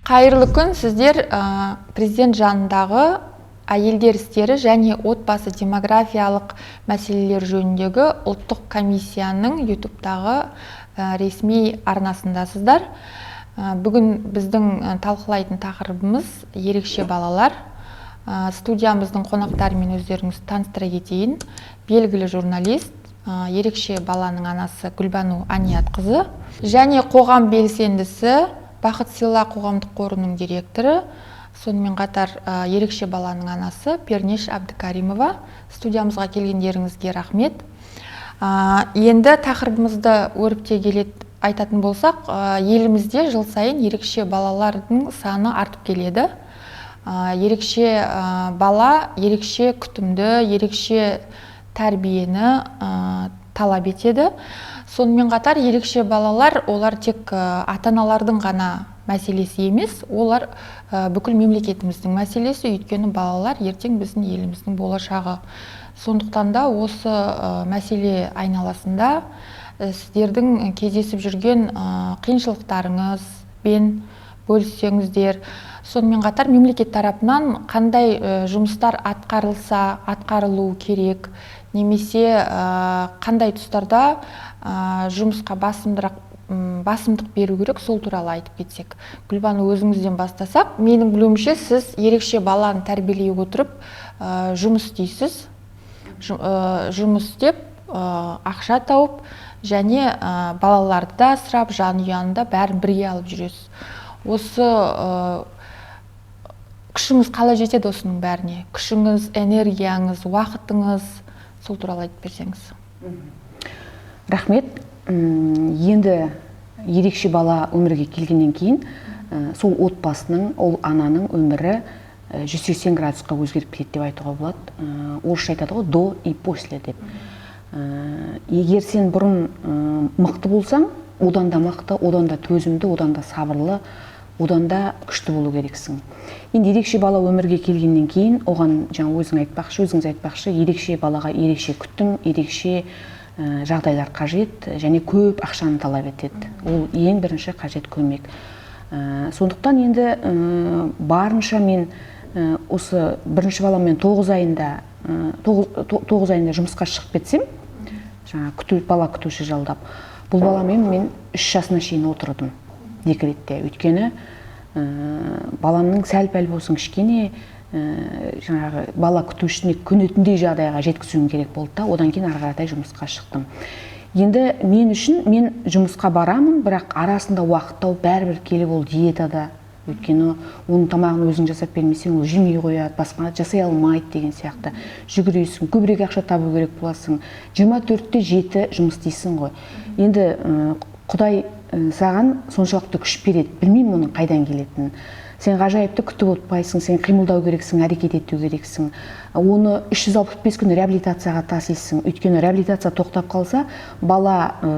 Қайырлы күн, сіздер президент жанындағы әйелдер істері және отбасы демографиялық мәселелер жөніндегі ұлттық комиссияның ютубтағы ресми арнасындасыздар. Бүгін біздің талқылайтын тақырыбымыз ерекше балалар. Студиямыздың қонақтарымен өздеріңізді таныстыра кетейін. Белгілі журналист, ерекше баланың анасы Гүлбану Аниятқызы және қоғам белсендісі Бақыт Сыйла қоғамдық қорының директоры, сонымен қатар ерекше баланың анасы Пернеш Әбдікаримова. Студиямызға келгендеріңізге рахмет. Енді тақырыбымызды өріпте келет айтатын болсақ, елімізде жыл сайын ерекше балалардың саны артып келеді. Ерекше бала, ерекше күтімді, ерекше тәрбиені талап етеді. Сонымен қатар ерекше балалар, олар тек ата-аналардың ғана мәселесі емес, олар бүкіл мемлекетіміздің мәселесі, өйткені балалар ертең біздің еліміздің болашағы. Сондықтан да осы мәселе айналасында сіздердің кездесіп жүрген қиыншылықтарыңызбен бөліссеңіздер, сонымен қатар мемлекет тарапынан қандай жұмыстар атқарылу керек, немесе қандай тұстарда жұмысқа басымдық беру керек, сол туралы айтып кетсек. Гүлбану, өзіңізден бастасақ, менің білуімше сіз ерекше баланы тәрбиелей отырып жұмыс істейсіз. Жұмыс істеп, ақша тауып, және балаларды да асырап, жанұяны да бәрін бірге алып жүресіз. Осы күшіңіз қалай жетеді осының бәріне? Күшіңіз, энергияңыз, уақытыңыз, сол туралы айтып берсеңіз. Рахмет. Енді ерекше бала өмірге келгеннен кейін, сол отбасының, ол ананың өмірі 180 градусқа өзгеріп кетеді деп айтуға болады. Орысша айтады ғой, до и после деп. Егер сен бұрын мықты болсаң, одан да мықты, одан да төзімді, одан да сабырлы, одан да күшті болу керексің. Енді ерекше бала өмірге келгеннен кейін, оған өзіңіз айтпақшы, ерекше балаға ерекше күтім, ерекше жағдайлар қажет, және көп ақшаны талап етеді. Ол ең бірінші қажет көмек. Сондықтан енді барынша мен осы бірінші баламмен 9 айында жұмысқа шығып кетсем, бала күтуші жалдап, бұл баламен мен 3 жасына шейін отырдым декретте. Өйткені баламның сәл-пәл болсын кішкене бала күтушісіне көнетіндей жағдайға жеткізуім керек болды да, одан кейін ары қаратай жұмысқа шықтым. Енді мен жұмысқа барамын, бірақ арасында уақыт тауып бәрібір келіп ол диетада. Өйткені оның тамағын өзің жасап бермесең, ол жемей қояды, басқа жасай алмайды деген сияқты. Жүгіресің, көбірек ақша табу керек боласың. 24-те 7 жұмыс істейсің ғой. Енді Құдай саған соншалықты күш береді. Білмеймін оның қайдан келетінін. Сен ғажайыпты күтіп отпайсың, сен қимылдау керексің, әрекет ету керексің. Оны 365 күн реабилитацияға тасисың. Өйткені реабилитация тоқтап қалса, баланың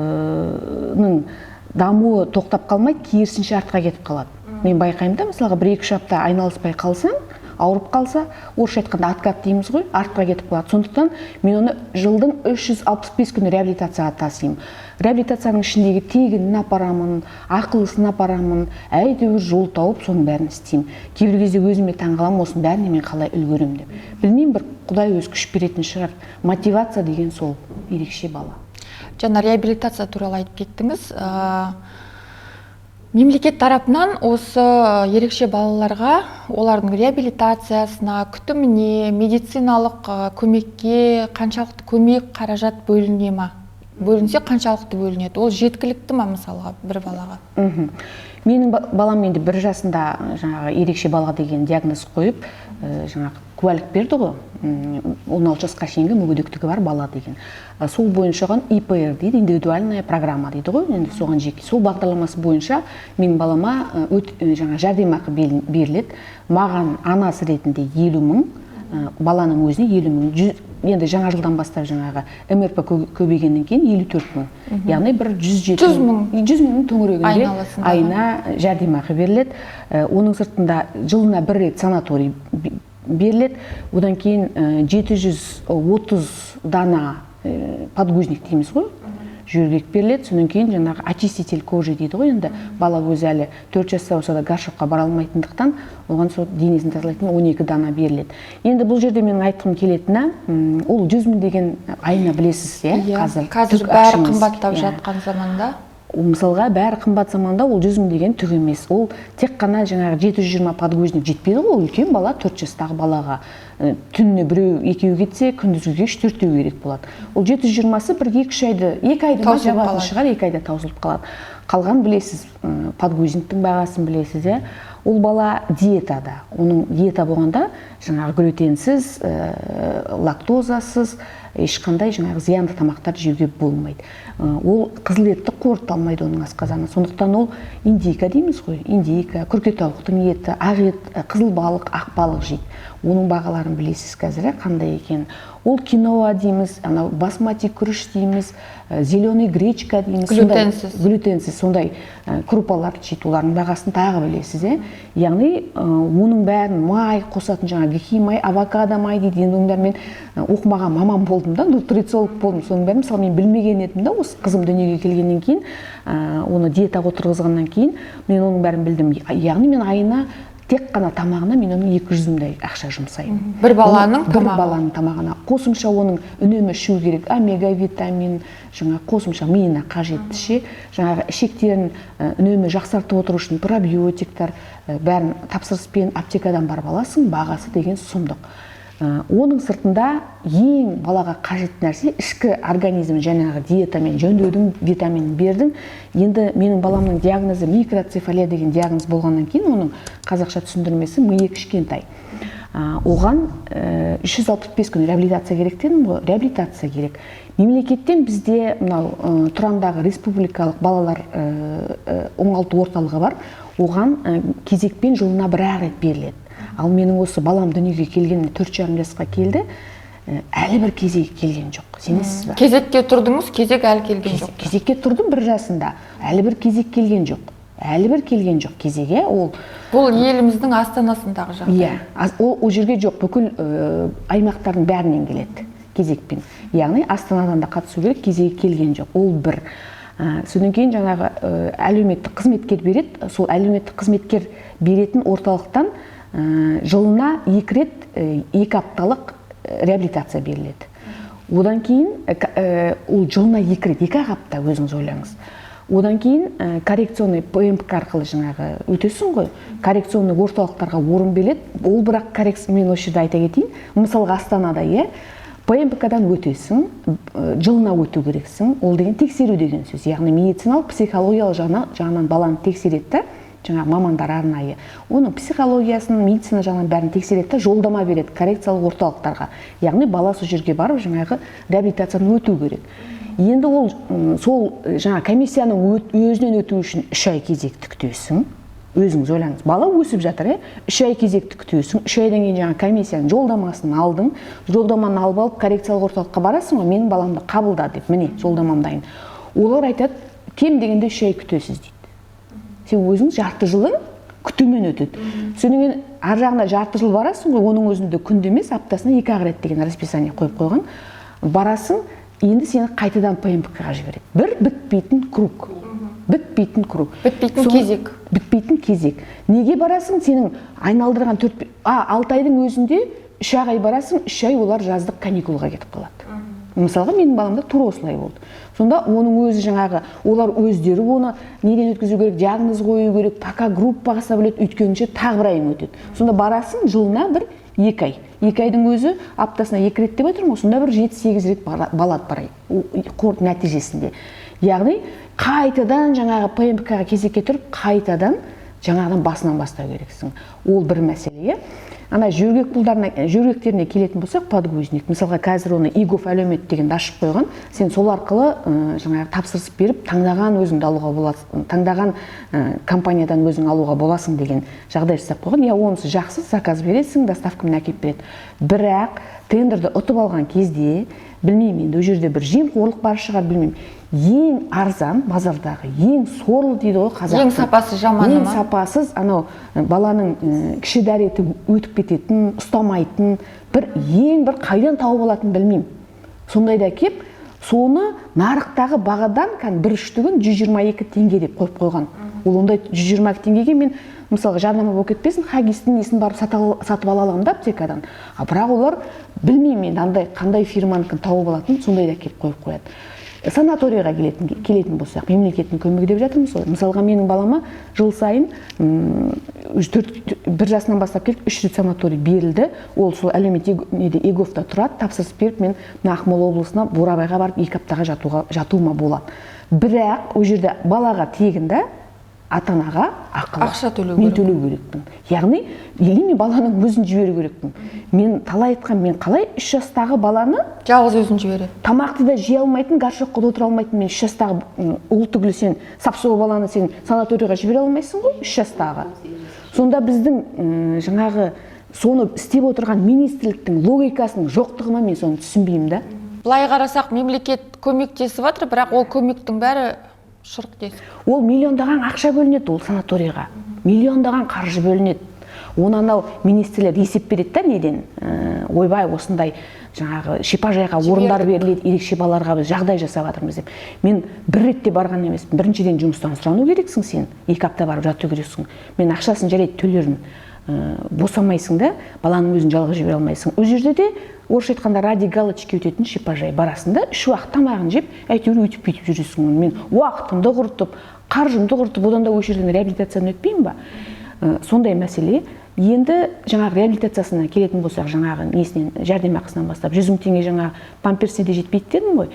дамуы тоқтап қалмайды, керісінше артқа кетіп қалады. Мен байқаймын да, мысалға 1-2 апта айналыспай қалсаң, ауырып қалса, орысша айтқанда откат дейміз ғой, артқа кетіп қалады. Сондықтан мен оны жылдың 365 күні реабилитацияға тасимын. Реабилитацияның ішіндегі тегін апарамын, ақылысын апарамын, әйтеуір жол тауып, соның бәрін істеймін. Кейбір кезде өзіме таңғаламын, осының бәріне мен қалай үлгерем деп. Білмеймін, бір Құдай өз күш беретін шығар. Мотивация деген сол ерекше бала. Жаңа реабилитация туралы айтып кеттіңіз. Мемлекет тарапынан осы ерекше балаларға, олардың реабилитациясына, күтіміне, медициналық көмекке қаншалықты көмек қаражат бөліне ма? Бөлінсе қаншалықты бөлінеді? Ол жеткілікті ма мысалға бір балаға? Менің балам енді 1 жасында ерекше бала деген диагноз қойып, куәлік берді ғой, 16 жасқа шейінгі мүгедектігі бар бала деген. Сол бойынша ИПР дейді, индивидуальная программа дейді ғой, енді соған жеке. Сол бағдарламасы бойынша мен балама жәрдемақы беріледі. Маған анасы ретінде 50 мың, баланың өзіне 50 мың. Енді жаңа жылдан бастап МРП көбейгеннен кейін 54 мың. Яғни бір 100 мың төңірегінде айына жәрдемақы беріледі. Оның сыртында жылына 1 рет санаторий беріледі. Одан кейін 730 дана подгузник дейміз ғой. жөргек беріледі, содан кейін жаңағы очиститель кожи дейді ғой, енді бала өзі әлі 4 жаста болса да горшокқа бара алмайтындықтан оған сол денесін тазалайтын 12 дана беріледі. Енді бұл жерде менің айтқым келетіні, ол 100 000 деген айына білесіз, қазір бәрі қымбаттап жатқан заманда. Мысалға бәрі қымбат заманда ол 100 000 деген түк емес. Ол тек қана жаңағы 720 подгузник жетпейді ғой, үлкен бала 4 жастағы балаға. Түніне біреу екеу кетсе, күндізгі 3-4 керек болады. Ол 720-сы бір 2 айды, 2 айда жабатын шығар, 2 айда таусылып қалады. Қалған білесіз, подгузниктің бағасын білесіз, ол бала диетада. Оның диета болғанда жаңағы глютенсіз, лактозасыз, ешқандай жаңағы зиянды тамақтар жеуге болмайды. Ол қызыл етті қорыталмайды оның асқазаны. Сондықтан ол индейка дейміз ғой, индейка, күркетауықтың еті, ақ ет, қызыл балық, ақ балық жейді. Оның бағаларын білесіз қазір, қандай екен. Ол киноа дейміз, басмати күріш дейміз, зеленый гречка дейміз. Глютенсіз, сондай крупалар жейді, олардың бағасын тағы білесіз. Яғни оның бәрін май қосатын, жаңағы химай, авокадо май дейді. Енді оның бәрін мен оқымаған маман болдым да, нутрициолог болдым. Соның бәрін мысалы мен білмеген едім да, осы қызым дүниеге келгеннен кейін, оны диетаға отырғызғаннан кейін мен оның бәрін білдім. Яғни мен айына тек қана тамағына мен оның 200 000 ақша жұмсаймын. Бір баланың тамағына. Қосымша оның үнемі ішу керек, омега витамин, жаңа қосымша миына қажетті жаңағы ішектерін үнемі жақсартып отыру үшін пробиотиктар бәрін тапсырыспен аптекадан барып аласың, бағасы деген сұмдық. Оның сыртында ең балаға қажетті нәрсе ішкі организм жаңағы диетамен жөндеудің витаминін бердің. Енді менің баламның диагнозы микроцефалия деген диагноз болғаннан кейін, оның қазақша түсіндірмесі миы кішкентай. Оған 365 күн реабилитация керек дедім ғой, реабилитация керек. Мемлекеттен бізде мынау Тұрандағы республикалық балалар оңалту орталығы бар. Оған кезекпен жылына бір рет беріледі. Ал менің осы балам дүниеге келгенде 4,5 жасқа келді, әлі бір кезегі келген жоқ. Сенесіз бе? Кезекке тұрдыңыз, кезек әлі келген жоқ. Кезекке тұрдым 1 жасында, әлі бір кезек келген жоқ. Әлі бір келген жоқ кезеге. Бұл еліміздің астанасындағы жағдай. Ол жерге жоқ, бүкіл аймақтардың бәрінен келеді кезекпен. Яғни астанадан да қатысу керек, кезегі келген жоқ. Ол бір. Содан кейін жаңағы әлеуметтік қызметкер береді. Сол әлеуметтік қызметкер беретін орталықтан жылына 2 рет 2 апталық реабилитация беріледі. Одан кейін ол жылына 2 рет, 2 апта өзіңіз ойлаңыз. Одан кейін коррекционный ПМК арқылы жаңағы өтесің ғой, коррекционный орталықтарға орын беріледі. Ол бірақ мен осы жерде айта кетейін, мысалға Астанада ПМК-дан өтесің, жылына өту керексің. Ол деген тексеру деген сөз. Яғни медициналық, психологиялық жағынан баланы тексереді, жаңағы мамандар арнайы. Оның психологиясын, медицина жағынан бәрін тексереді, жолдама береді коррекциялық орталықтарға. Яғни бала сол жерге барып жаңағы реабилитацияны өту керек. Енді ол сол жаңа комиссияның өзінен өту үшін 3 ай кезекті күтесің. Өзіңіз ойлаңыз, бала өсіп жатыр, 3 ай кезекті күтесің. 3 айдан кейін жаңа комиссияның жолдамасын алдың. Жолдаманы алып алып коррекциялық орталыққа барасың ғой, менің баламды қабылда деп, міне жолдамам дайын. Олар айтады, кем дегенде 3 ай күтесіз дейді. Сен өзіңіз жарты жылы күтумен өтеді. Содан кейін ар жағында жарты жыл барасың ғой, оның өзінде күнде емес, аптасына 2 рет деген расписание қойып қойған. Барасың, енді сені қайтадан ПМК-ға жібереді. Бір бітпейтін круг. Бітпейтін круг. Бітпейтін кезек. Бітпейтін кезек. Неге барасың? Сенің айналдырған 6 айдың өзінде 3 ай барасың, 3 ай олар жаздық каникулға кетіп қалады. Мысалға менің баламда тура осылай болды. Сонда оның өзі жаңағы, олар өздері оны неден өткізу керек, диагноз қою керек, пока группаға бөледі, өткенше тағы 1 айың өтеді. Сонда барасың жылына 2 ай. 2 айдың өзі аптасына 2 рет деп отырмын ғой, сонда 7-8 рет балады барай. Қорыт нәтижесінде. Яғни қайтадан жаңағы ПМК-ға кезекке тұрып, қайтадан жаңағыдан басынан бастау керексің. Ол бір мәселе. Ана жөргектеріне келетін болсақ, подгузник. Мысалға қазір оны Игов әлеумет дегенді ашып қойған. Сен сол арқылы жаңағы тапсырыс беріп, таңдаған өзіңді алуға боласың, таңдаған компаниядан өзің алуға боласың деген жағдай жасап қойған. Онысы жақсы, заказ бересің, доставкамен әкеліп береді. Бірақ тендерді ұтып алған кезде, білмеймін, енді ол жерде бір жемқорлық бар шығар, білмеймін. Ең арзан, базардағы ең сорлы дейді ғой қазақтың. Ең сапасы жаманы ма? Ең сапасыз, анау баланың кіші дәреті өтіп кететін, ұстамайтын, ең бір қайдан тауып алатын білмеймін. Сондайда кеп, Соны нарықтағы бағадан бір үштігін 122 теңге деп қойып қойған. Ол ондай 122 теңгеге мен мысалға жарнама болып кетпесін, Хаггистің несін барып сатып ала аламын да аптекадан. Бірақ олар білмеймін мен қандай фирманыкін тауып алатын, сондай да келіп қойып қояды. Санаторияға келетін болсақ, мемлекеттің көмегі деп жатырмыз ғой. Мысалға менің балама жыл сайын 1 жасынан бастап келіп 3 рет санаторий берілді. Ол сол әлеуметтік ЕГОВта тұрады, тапсырыс беріп мен Ақмола облысына Бурабайға барып 2 аптаға жатуыма болады. Бірақ ол жерде балаға тегінде ата-анаға ақша төлеу керекпін. Яғни, мен баланың өзін жіберу керекпін. Мен талай айтқан, мен қалай 3 жастағы баланы жалғыз өзін жібереді. Тамақты да жей алмайтын, гаршокқа да отыра алмайтын, мен 3 жастағы ұл түгілі сен сапсуы баланы сен санаторияға жібере алмайсың ғой, 3 жастағы. Сонда біздің жаңағы соны істеп отырған министрліктің логикасының жоқтығына мен соны түсінбеймін да. Былай қарасақ, мемлекет көмектесіп жатыр, бірақ ол көмектің бәрі шұрық дейсіз. Ол миллиондаған ақша бөлінеді ол санаторияға. Миллиондаған қаржы бөлінеді. Оны анау министрлер есеп береді да неден? Ойбай, осындай жаңағы шипажайға орындар беріледі, ерекше балаларға біз жағдай жасап жатырмыз деп. Мен бір ретте барған емеспін. Біріншіден жұмыстан сұрану керексің сен. 2 апта барып жату керексің. Мен ақшасын жарайды төлермін. Босамайсың да, баланың өзін жалғыз жібере алмайсың. Ол жерде де орысша айтқанда ради галочки өтетін шипажай барасында 3 уақыт тамағын жеп, әйтеуір өтіп бүйтіп жүресің. Мен уақытымды құртып, қаржымды құртып, одан да осы жерден реабилитацияны өтпеймін ба? Сондай мәселе. Енді жаңағы реабилитациясына келетін болсақ, жаңағы несінен жәрдемақысынан бастап 100 000 теңге жаңағы памперсіне де жетпейді дедім ғой.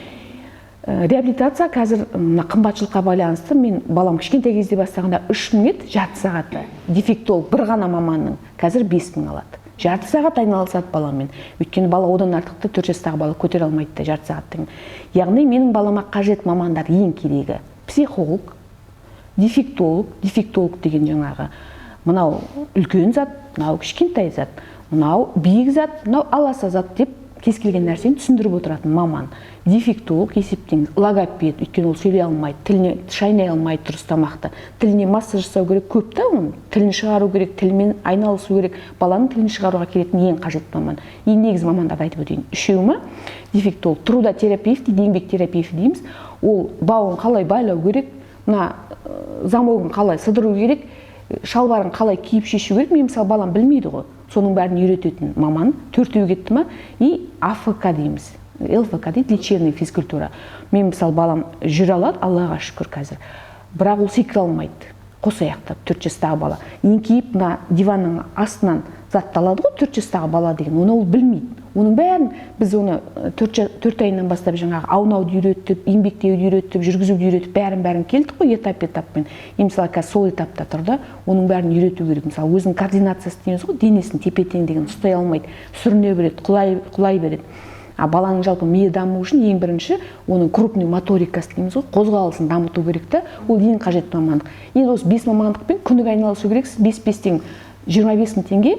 Реабилитация қазір қымбатшылыққа байланысты, мен балам кішкентай кезде бастағанда 3000 еді жарты сағатта. Дефектолог бір ғана маманның қазір 5000 алады. Жарты сағат айналысады баламен. Өйткені бала одан артықты 4 жастағы бала көтере алмайды да жарты сағаттың. Яғни менің балама қажет мамандар ең керегі психолог, дефектолог деген жаңағы мынау үлкен зат, мынау кішкентай зат, мынау биік зат, мынау аласа зат деп кез келген нәрсені түсіндіріп отыратын маман. Дефектолог есептеңіз, логопед, өйткені ол сөйлей алмайды, тіліне шайнай алмайды дұрыс тамақты. Тіліне массаж жасау керек, көп та оның. Тілін шығару керек, тілмен айналысу керек. Баланың тілін шығаруға келетін ең қажет маман. Ең негізгі мамандарды айтып өтейін. Үшеуі дефектолог, трудотерапевт, еңбек терапевті дейміз. Ол бауын қалай байлау керек, мына замогын қалай сыдыру керек, шалбарын қалай киіп шешу керек. Мен мысалы балам білмейді ғой. Соның бәрін үйрететін маман 4-еу кетті ма? И АФК дейміз. ЛФК дейді, лечебная физкультура. Мен мысалы балам жүре алады, Аллаға шүкір қазір. Бірақ ол секіре алмайды. Қос аяқтап 4 жастағы бала. Еңкейіп мына диванның астынан затты алады ғой, 4 жастағы бала деген. Оны ол білмейді. Оның бәрін біз оны 4 айынан бастап жаңағы аунауды үйреттіп, еңбектеуді үйреттіп, жүргізуді үйретіп, бәрін келдік қой этаппен. Мысалы қазір сол этапта тұрды, оның бәрін үйрету керек. Мысалы өзінің координациясы дейміз ғой, денесін тепе-тең деген ұстай алмайды, сүріне береді, құлай береді. А баланың жалпы миы даму үшін ең бірінші оның крупный моторикасы дейміз ғой, қозғалысын дамыту керек та, ол ең қажетті мамандық. Енді осы 5 мамандықпен күніге айналысу керексіз, 5-5-тен 25 000 теңге,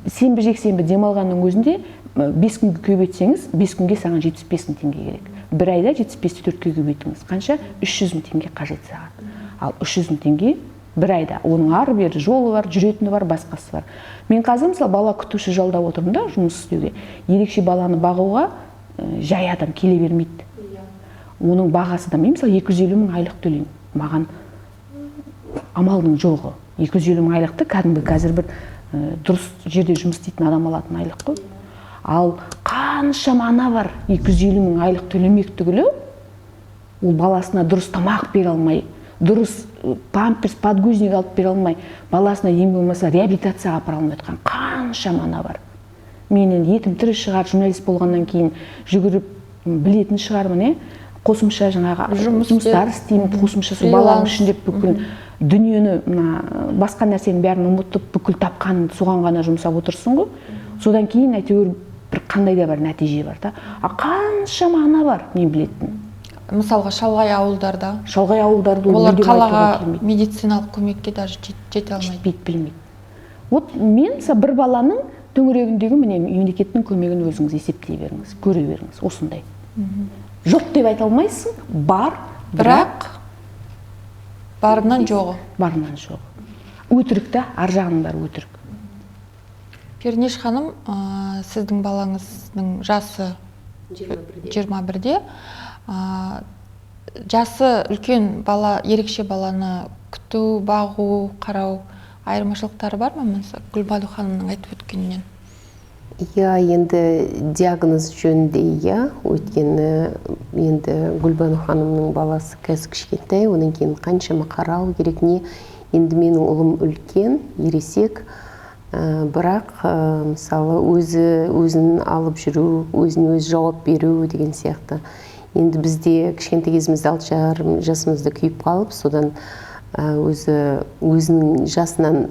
сенбі жексенбі демалғанның өзінде 5 күнге көбейтсеңіз, 5 күнге саған 75 000 теңге керек. Бір айда 75-ті 4-ке көбейтіңіз. Қанша? 300 000 теңге қажет саған. Ал 300 000 теңге бір айда. Оның ары бері жолы бар, жүретіні бар, басқасы бар. Мен қазір мысалы бала күтуші жалдап отырмын да жұмыс істеуге. Ерекше баланы бағуға жай адам келе бермейді. Оның бағасы да мен мысалы 250 000 айлық төлеймін. Маған амалдың жоғы. 250 000 айлықты кәдімгі қазір бір дұрыс жерде жұмыс істейтін адам алатын айлық қой. Ал қаншама ана бар 250 000 айлық төлемек түгілі, ол баласына дұрыс тамақ бере алмай, дұрыс памперс, подгузник алып бере алмай, баласына ең болмаса реабилитацияға апара алмай жатқан қаншама ана бар. Мен енді етім тірі шығар, журналист болғаннан кейін жүгіріп білетін шығармын, қосымша жаңағы жұмыстар істеймін, қосымша сол баланың ішінде бүкіл дүниені, басқа нәрсенің бәрін ұмытып, бүкіл тапқанын соған ғана жұмсап отырсың ғой. Содан кейін әйтеуір бір қандай да бір нәтиже бар да. Қаншама ана бар мен білетін. Мысалға шалғай ауылдарда. Шалғай ауылдарда олар қалаға медициналық көмекке даже жете алмайды. Жетпейді, білмейді. Вот мен бір баланың төңірегіндегі міне мемлекеттің көмегін өзіңіз есептей беріңіз, көре беріңіз, осындай. Жоқ деп айта алмайсың, бар, бірақ барынан жоғы. Барынан жоғы. Өтірік та, ар жағының бәрі өтірік. Пернеш ханым, сіздің балаңыздың жасы 21-де. Жасы үлкен бала, ерекше баланы күту, бағу, қарау айырмашылықтары бар ма? Гүлбану ханымның айтып өткенінен. Енді диагноз жөнінде өйткені енді Гүлбану ханымның баласы қазір кішкентай, одан кейін қаншама қарау керек не. Енді менің ұлым үлкен, ересек, бірақ мысалы өзін алып жүру, өзіне өзі жауап беру деген сияқты. Енді бізде кішкентай кезімізде 6,5 жасымызда күйіп қалып, содан өзінің жасынан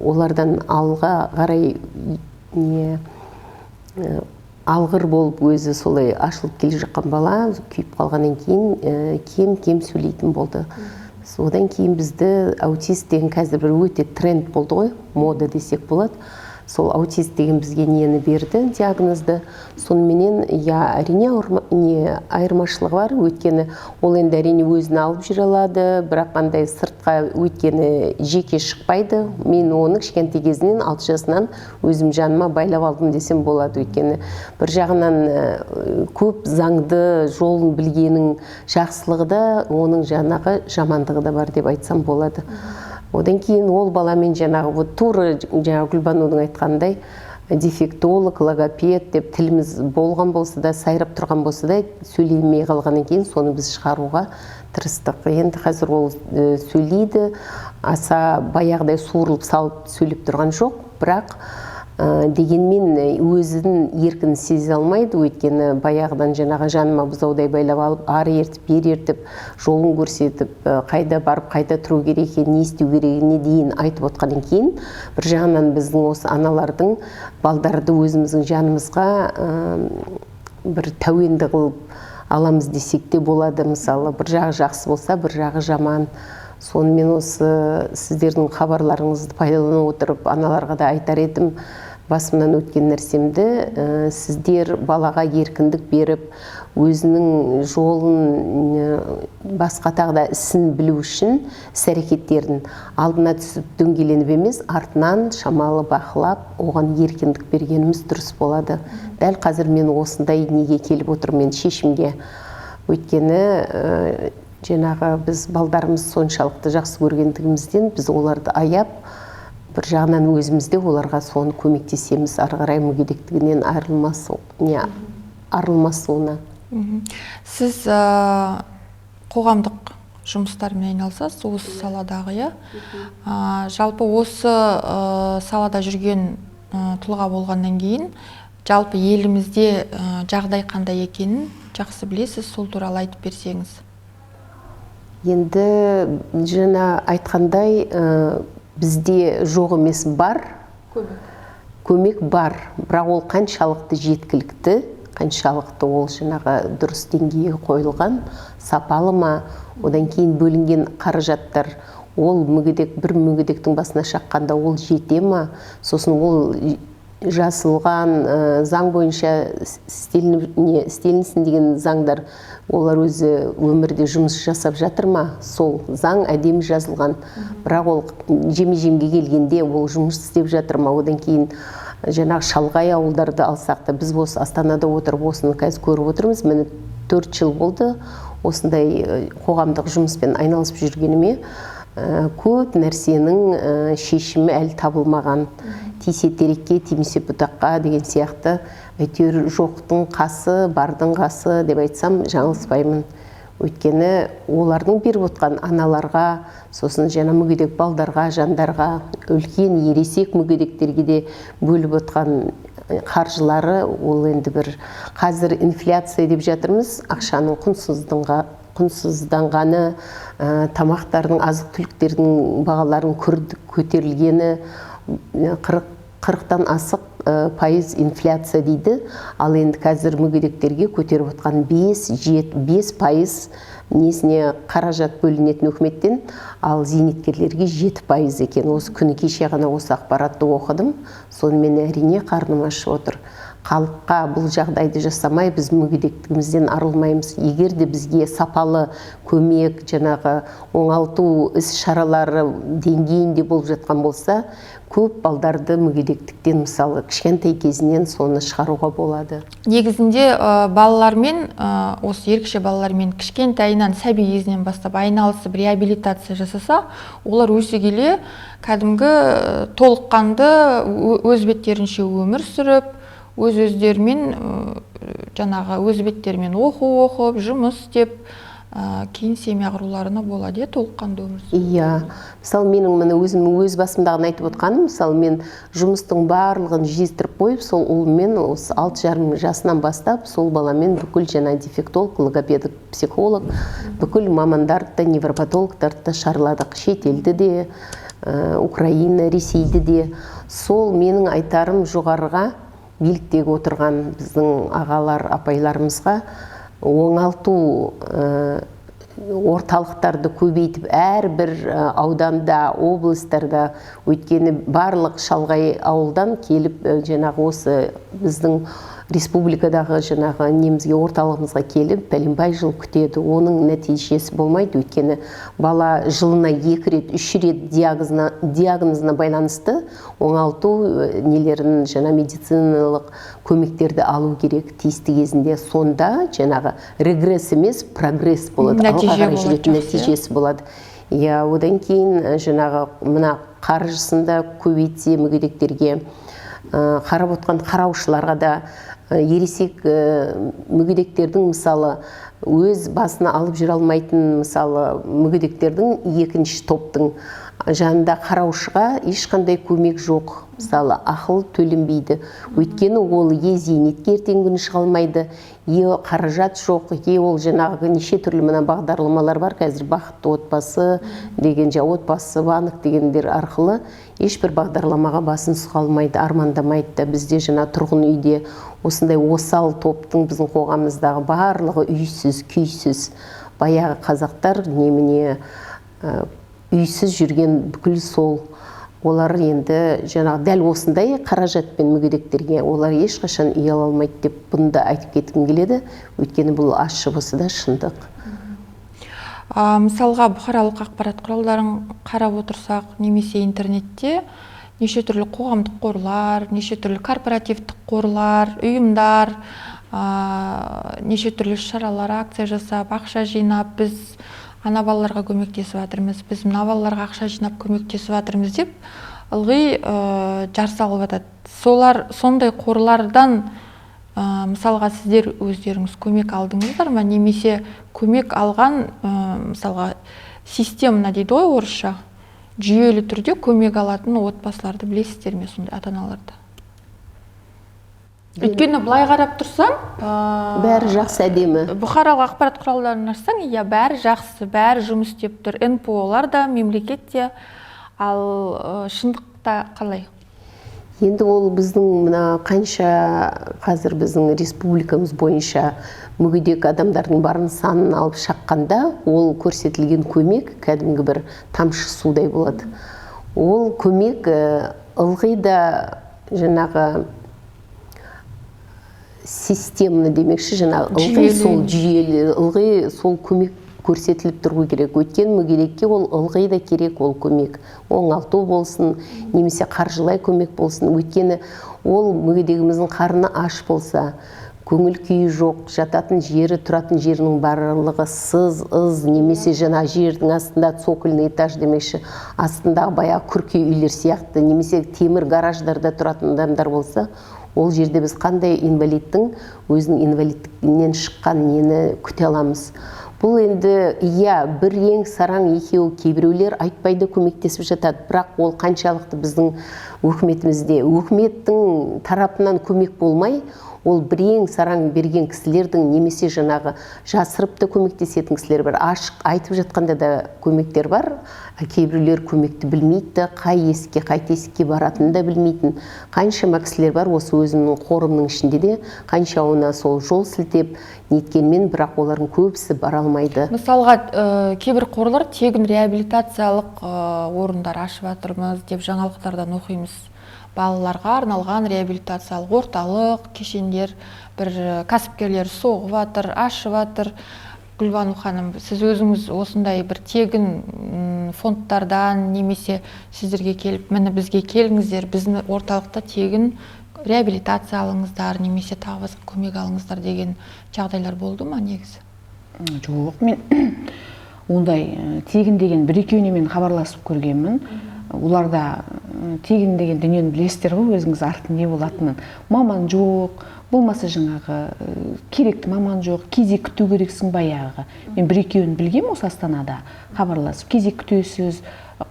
олардан алға қарай алғыр болып өзі солай ашылып келе жатқан бала күйіп қалғаннан кейін кем сөйлейтін болды. Одан кейін бізді аутист деген қазір бір өте тренд болды ғой, мода десек болады. Сол аутист деген бізге нені берді, диагнозды. Соныменен, әрине айырмашылығы бар, өйткені ол енді әрине өзін алып жүре алады, бірақ қандай сыртқа өйткені жеке шықпайды. Мен оны кішкентай кезінен 6 жасынан өзім жаныма байлап алдым десем болады, өйткені бір жағынан көп заңды жолын білгенің жақсылығы да, оның жаңағы жамандығы да бар деп айтсам болады. Одан кейін ол баламен жаңағы тура Гүлбанудың айтқандай дефектолог, логопед деп тіліміз болған болса да, сайрап тұрған болса да, сөйлемей қалғаннан кейін соны біз шығаруға тырыстық. Енді қазір ол сөйлейді, аса баяғыдай суырылып салып сөйлеп тұрған жоқ, бірақ дегенмен өзін еркін сезе алмайды, өйткені баяғыдан жаңағы жаныма бұзаудай байлап алып, ары ертіп, бер ертіп, жолын көрсетіп, қайда барып, қайда тұру керек екенін, не істеу керегіне дейін айтып отқаннан кейін, бір жағынан біздің осы аналардың балдарды өзіміздің жанымызға бір тәуенді қылып аламыз десек те болады. Мысалы, бір жағы жақсы болса, бір жағы жаман. Сонымен осы сіздердің хабарларыңызды пайдалана отырып, аналарға да айтар едім, басымнан өткен нәрсемді, сіздер балаға еркіндік беріп, өзінің жолын басқа тағда ісін білу үшін іс-әрекеттерін алдына түсіп дөңгеленіп емес, артынан шамалы бақылап, оған еркіндік бергеніміз дұрыс болады. Дәл қазір мен осындай неге келіп отырмын, мен шешімге. Өйткені жаңағы біз балдарымыз соншалықты жақсы көргендігімізден біз оларды аяп, бір жағынан өзімізде оларға соны көмектесеміз, ары қарай мүгедектігінен арылмасуына. Сіз қоғамдық жұмыстармен айналысасыз, осы саладағы, жалпы осы салада жүрген тұлға болғаннан кейін, жалпы елімізде жағдай қандай екенін жақсы білесіз, сол туралы айтып берсеңіз. Енді жаңа айтқандай, бізде жоқ емес бар, көмек бар, бірақ ол қаншалықты жеткілікті, қаншалықты ол жаңағы дұрыс деңгейге қойылған, сапалы ма, одан кейін бөлінген қаражаттар, ол бір мүгедектің басына шаққанда ол жете ма, сосын ол жасылған заң бойынша істелінсін деген заңдар, олар өзі өмірде жұмыс жасап жатыр ма, сол заң әдемі жазылған, бірақ ол жеме-жемге келгенде ол жұмыс істеп жатыр ма. Одан кейін жаңағы шалғай ауылдарды алсақ та, біз осы Астанада отырып осыны қазір көріп отырмыз. Міне 4 жыл болды осындай қоғамдық жұмыспен айналысып жүргеніме. Көп нәрсенің шешімі әлі табылмаған. Тисе терекке, тимесе бұтаққа деген сияқты, әйтеуір жоқтың қасы, бардың қасы деп айтсам жаңылыспаймын. Өйткені олардың беріп отқан аналарға, сосын жаңа мүгедек балдарға, жандарға, үлкен ересек мүгедектерге де бөліп отқан қаржылары, ол енді бір қазір инфляция деп жатырмыз, ақшаның құнсызданғаны, тамақтардың, азық-түліктердің бағаларын көтерілгені, 40-тан асық пайыз инфляция дейді. Ал енді қазір мүгедектерге көтеріп отқан 5% несіне қаражат бөлінетін үкіметтен, ал зейнеткерлерге 7% екен. Осы күні кеше ғана осы ақпаратты оқыдым. Сонымен әрине қарным ашып отыр. халыққа бұл жағдайды жасамай біз мүгедектігімізден арылмаймыз. Егер де бізге сапалы көмек, жаңағы оңалту іс-шаралары деңгейінде болып жатқан болса, көп балдарды мүгедектіктен мысалы кішкентай кезінен соны шығаруға болады. Негізінде балалармен, осы ерекше балалармен кішкентайынан, сәби кезінен бастап айналысып реабилитация жасаса, олар өсе келе кәдімгі толыққанды өз беттерінше өмір сүріп, өздерімен жаңағы өз беттерімен оқып, жұмыс істеп, кейін семья құруларына болады, толыққанды өмір сүріп. Иә, мысалы менің міне өзімнің өз басымдағын айтып отқаным, мысалы мен жұмыстың барлығын жиыстырып қойып, сол ұлыммен осы 6,5 жасынан бастап, сол баламен бүкіл жаңа дефектолог, логопедик, психолог, бүкіл мамандарды, невропатологтарды шарладық, шетелді де, Украина, Ресейді де. Сол менің айтарым жоғарыға, биліктегі отырған біздің ағалар, апайларымызға оңалту орталықтарды көбейтіп, әрбір ауданда, облыстарда, өйткені барлық шалғай ауылдан келіп, жаңағы осы біздің республикадағы жаңағы немізге орталығымызға келіп, пәленбай жыл күтеді. Оның нәтижесі болмайды, өйткені бала жылына 2 рет, 3 рет диагнозына байланысты оңалту нелерін, жаңа медициналық көмектерді алу керек тиісті кезінде. Сонда жаңағы регресс емес, прогресс болады, нәтижесі болады. Одан кейін жаңағы мына қаржысында көбейтсе мүгедектерге, қарап отқан қараушыларға да ересек мүгедектердің мысалы өз басына алып жүре алмайтын мысалы мүгедектердің екінші топтың жанында қараушыға ешқандай көмек жоқ. Мысалы ақыл төленбейді. Өйткені ол зейнетке ертең күні шыға алмайды, қаражат жоқ, ол жаңағы неше түрлі мына бағдарламалар бар қазір, бақытты отбасы деген, отбасы банк дегендер арқылы ешбір бағдарламаға басын сұға алмайды, армандамайды да. Бізде жаңа тұрғын үйде осындай осал топтың біздің қоғамымыздағы барлығы үйсіз, күйсіз, баяғы қазақтар немене үйсіз жүрген бүкіл сол. Олар енді жаңағы дәл осындай қаражатпен мүгедектерге олар ешқашан үй ала алмайды деп бұны да айтып кеткім келеді. Өйткені бұл ащыбысы да шындық. Мысалға бұқаралық ақпарат құралдарын қарап отырсақ, немесе интернетте неше түрлі қоғамдық қорлар, неше түрлі корпоративтік қорлар, ұйымдар, неше түрлі шаралар, акция жасап, ақша жинап, біз ана балаларға көмектесіп жатырмыз, біз мына балаларға ақша жинап көмектесіп жатырмыз деп ылғи жар салып жатады. Сондай қорлардан мысалға сіздер өздеріңіз көмек алдыңыздар ма, немесе көмек алған мысалға системна дейді ғой орысша, жүйелі түрде көмек алатын отбасыларды білесіздер ме, сондай ата-аналарды? Өйткені былай қарап тұрсам, бәрі жақсы, әдемі. Бұқаралық ақпарат құралдарын ашсаң, бәрі жақсы, бәрі жұмыс істеп тұр. НПО-лар да, мемлекетте, ал шындықта қалай? Енді ол біздің мына қанша қазір біздің республикамыз бойынша мүгедек адамдардың барын санын алып шаққанда, ол көрсетілген көмек кәдімгі бір тамшы судай болады. Ол көмек ылғи да жаңағы системны демекші, жаңағы ылғи сол жүйелі, ылғи сол көмек көрсетіліп тұру керек. Өткен мүгедекке ол ылғи да керек, ол көмек. Оңалту болсын, немесе қаржылай көмек болсын. Өткені ол мүгедегіміздің қарны аш болса, көңіл күйі жоқ, жататын жері, тұратын жерінің барлығы сыз, немесе жаңа жердің астында цокольный этаж демекші, астындағы баяғы күрке үйлер сияқты, немесе темір гараждарда тұратын адамдар болса, ол жерде біз қандай инвалидтің өзінің инвалидтігінен шыққан нені күте аламыз. Бұл енді бір ең сараң екеу, кейбіреулер айтпайды көмектесіп жатады, бірақ ол қаншалықты біздің өкіметімізде, өкіметтің тарапынан көмек болмай, ол бір ең сараң берген кісілердің немесе жаңағы жасырыпты көмектесетін кісілер бар, ашық айтып жатқанда да көмектер бар. Кейбіреулер көмекті білмейді, қай есікке, қай тесікке баратынын да білмейтін. Қаншама кісілер бар осы өзімнің қорымның ішінде де, қаншауына сол жол сілтеп неткенмен, бірақ олардың көбісі бара алмайды. Мысалға, кейбір қорлар тегін реабилитациялық орындар ашып жатырмыз деп жаңалықтардан оқимыз. балаларға арналған реабилитациялық орталық, кешендер, бір кәсіпкерлер соғып жатыр, ашып жатыр. Гүлбану ханым, сіз өзіңіз осындай бір тегін фондтардан немесе сіздерге келіп, міне бізге келіңіздер, біздің орталықта тегін реабилитация алыңыздар, немесе тағы басқа көмек алыңыздар деген жағдайлар болды ма негізі? Жоқ, мен ондай тегін деген бір-екеуіне мен хабарласып көргенмін. Оларда тегін деген дүниені білесіздер ғой, өзіңіз артын не болатынын. Маман жоқ, болмаса жаңағы керекті маман жоқ, кезек күту керексің баяғы. Мен бір-екеуін білгем осы Астанада, хабарласып, кезек күтесіз,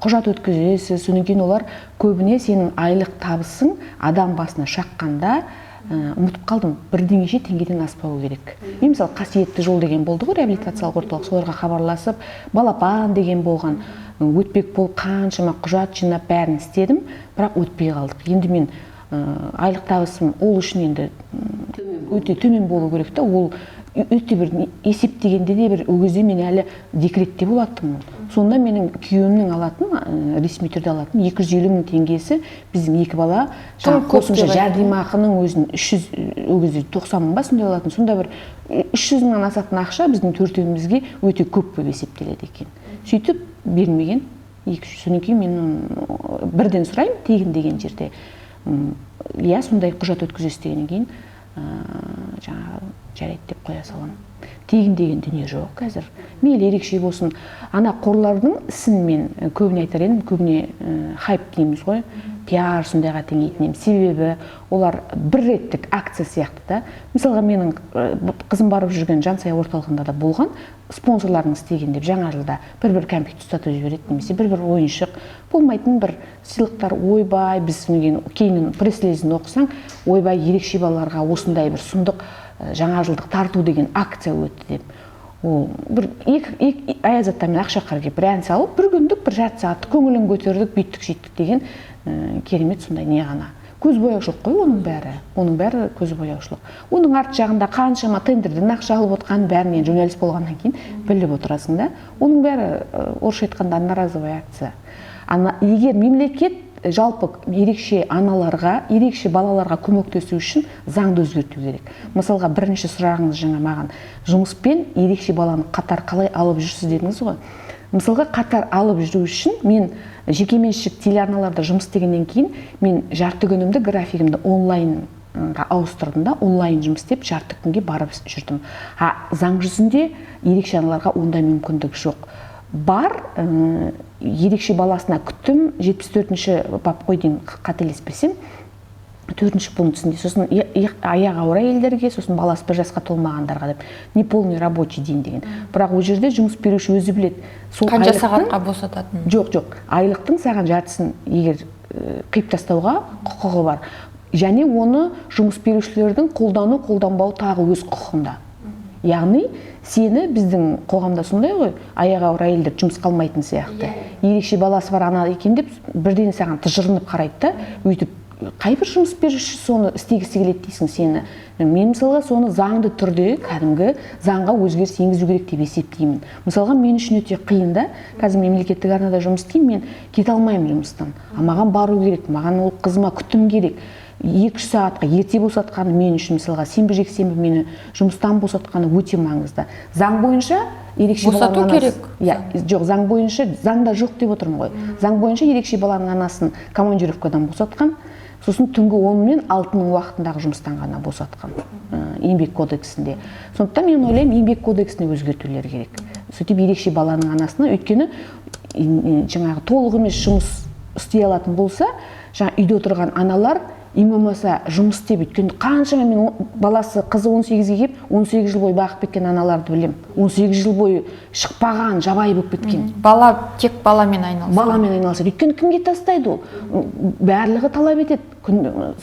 құжат өткізесіз, содан кейін олар көбіне сенің айлық табысың адам басына шаққанда, ұмытып қалдым, бірдеңеше теңгеден аспауы керек. Мен мысалы қасиетті жол деген болды ғой, реабилитациялық орталық, соларға хабарласып, балапан деген болған, өтпек болып қаншама құжат жинап бәрін істедім, бірақ өтпей қалдық. Енді мен айлық табысым ол үшін енді өте төмен болу керек та, ол өте бір есептегенде де бір ол кезде мен әлі декретте болатынмын. Сонда менің күйеуімнің алатын, ресми түрде алатын 250 000 теңгесі біздің екі бала қосымша жәрдемақының өзін 300, ол кезде 90 000 ба сондай алатын. Сонда бір 300 000-нан асатын ақша біздің төртеумізге өте көп болып есептеледі екен. Сөйтіп бермеген. Содан кейін мен бірден сұраймын, тегін деген жерде. Иә, сондай құжат өткізесіз дегеннен кейін жаңағы жарайды деп қоя саламын. Тегін деген дүние жоқ қазір. Мейлі ерекше болсын. Ана қорлардың ісін мен көбіне айтар едім, көбіне хайп дейміз ғой, пиар сондайға теңейтін едім. Себебі олар бір реттік акция сияқты да. Мысалға менің қызым барып жүрген Жансая орталығында да болған, спонсорларыңыз істеген деп жаңа жылда бір кәмпит ұстатып жібереді, немесе бір ойыншық, болмайтын бір сыйлықтар, ойбай, біз кейін пресс-релизін оқысаң, ойбай, ерекше балаларға осындай бір сұмдық жаңа жылдық тарту деген акция өтті деп. Ол бір екі аяз аттамен ақша қарге бір ән салып, бір күндік бір жарты сағаттық көңілін көтердік, бүйттік жеттік деген керемет сондай не ғана. Көз бояушылық қой оның бәрі көз бояушылық. Оның арт жағында қаншама тендерден ақша алып отқан бәрінен журналист болғаннан кейін біліп отырасың да. Оның бәрі орысша айтқанда одноразовая акция. Егер мемлекет жалпы ерекше аналарға, ерекше балаларға көмектесу үшін заңды өзгерту керек. Мысалға, бірінші сұрағыңыз жаңа маған, жұмыспен ерекше баланы қатар қалай алып жүрсіз дедіңіз ғой. Мысалға, қатар алып жүру үшін мен жекеменшік телеарналарда жұмыс істегеннен кейін мен жарты күнімді графигімді онлайнға ауыстырдым да, онлайн жұмыс істеп жарты күнге барып жүрдім. Заң жүзінде ерекше аналарға ондай мүмкіндік жоқ. Бар, ерекше баласына күтім 74-ші бап қой дейін қателеспесем, 4-ші пунктісінде, сосын аяғы ауыр әйелдерге, сосын баласы 1 жасқа толмағандарға деп, неполный рабочий день деген. Бірақ ол жерде жұмыс беруші өзі біледі. Қанша сағатқа босататын? Жоқ, айлықтың саған жартысын егер қиып тастауға құқығы бар. Және оны жұмыс берушілердің қолданбау тағы өз құқығында. Яғни, сені біздің қоғамда сондай ғой, аяғы ауыр әйелдер жұмыс қалмайтын сияқты. Ерекше баласы бар ана екен деп, бірден саған тыжырынып қарайды да, өйтіп, қайбір жұмыс беруші соны істегісі келеді дейсің сені. Мен мысалға соны заңды түрде, кәдімгі заңға өзгеріс енгізу керек деп есептеймін. Мысалға, мен үшін өте қиын да, қазір мемлекеттік арнада жұмыс істеймін, мен кете алмаймын жұмыстан. Маған бару керек, маған ол қызыма күтім керек. 2 сағатқа ерте босатқаны мен үшін, мысалға, сенбі жексенбі мені жұмыстан босатқаны өте маңызды. Заң бойынша ерекше босату керек. Жоқ, заң бойынша, заңда жоқ деп отырмын ғой. Заң бойынша ерекше баланың анасын командировкадан босатқан, сосын түнгі 10 мен 6-ның уақытындағы жұмыстан ғана босатқан еңбек кодексінде. Сондықтан мен ойлаймын, еңбек кодексіне өзгертулер керек. Сөйтіп ерекше баланың анасына, өйткені жаңағы толық емес жұмыс істей алатын болса, жаңа үйде отырған аналар болмаса жұмыс істеп, өйткені қаншама мен баласы қызы 18-ге келіп, 18 жыл бойы бағып кеткен аналарды білем. 18 жыл бойы шықпаған, жабайы болып кеткен. Тек баламен айналысады. Баламен айналысады. Өйткені кімге тастайды ол? Барлығы талап етеді.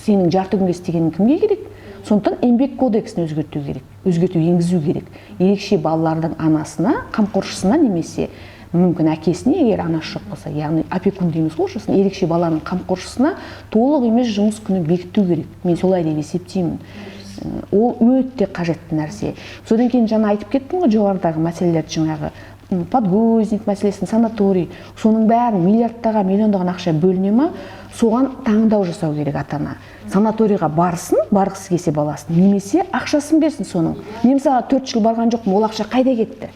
Сенің жарты күнге істегенің кімге керек? Сондықтан еңбек кодексін өзгерту керек. Өзгерту енгізу керек. Ерекше балалардың анасына, қамқоршысына немесе мүмкін әкесіне, егер анасы жоқ болса, яғни опекун дейміз ғой, сосын ерекше баланың қамқоршысына толық емес жұмыс күні бекіту керек. Мен солай деп есептеймін. Ол өте қажетті нәрсе. Содан кейін жаңа айтып кеттім ғой, жоғарыдағы мәселелерді жаңағы подгузник мәселесін, санаторий, соның бәрін миллиардтаған, миллиондаған ақша бөліне ма, соған таңдау жасау керек ата-ана. Санаторийға барсын, барғысы келсе баласын, немесе ақшасын берсін соның. Мен мысалға 4 жыл барған жоқпын, ол ақша қайда кетті?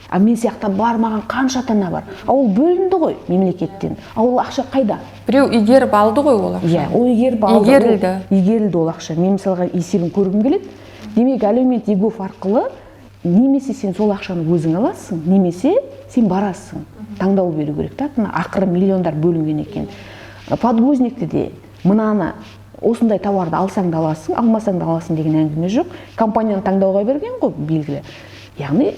А мен сияқты бармаған қанша ата-ана бар. Ол бөлінді ғой мемлекеттен. Ол ақша қайда? Біреу игеріп алды ғой ол ақша. Иә, ол игерілді. Игерілді ол ақша. Мен мысалға есебін көргім келеді. Демек, әлеумет егов арқылы немесе сен сол ақшаны өзің аласың, немесе сен барасың. Таңдау беру керек та, ақыры миллиондар бөлінген екен. Подгузникті де мынаны осындай тауарды алсаң да аласың, алмасаң да аласың деген әңгіме жоқ. Компанияны таңдауға берген ғой, белгілі. Яғни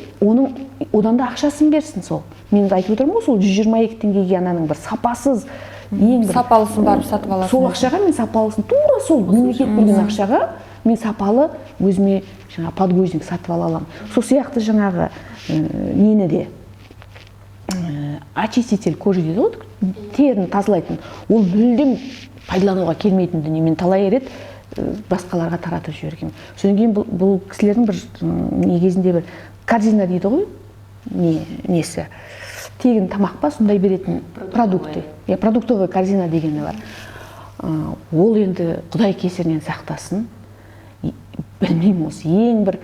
одан да ақшасын берсін сол. Мен айтып отырмын ғой, сол 122 теңгеге ананың бір сапасыз, ең бір сапалысын барып сатып аласың. Сол ақшаға мен сапалысын, тура сол мемлекет берген ақшаға мен сапалы өзіме жаңа подгузник сатып ала аламын. Сол сияқты жаңағы нені де очиститель кожи дейді ғой, теріні тазалайтын. Ол мүлдем пайдалануға келмейтін дүние. Мен талай рет басқаларға таратып жібергенмін. Содан кейін бұл кісілердің бір негізінде бір корзина дейді ғой, несі тегін тамақ па, сондай беретін продукты. Продуктовый корзина дегені бар. Ол енді Құдай кесірінен сақтасын. Білмеймін, осы ең бір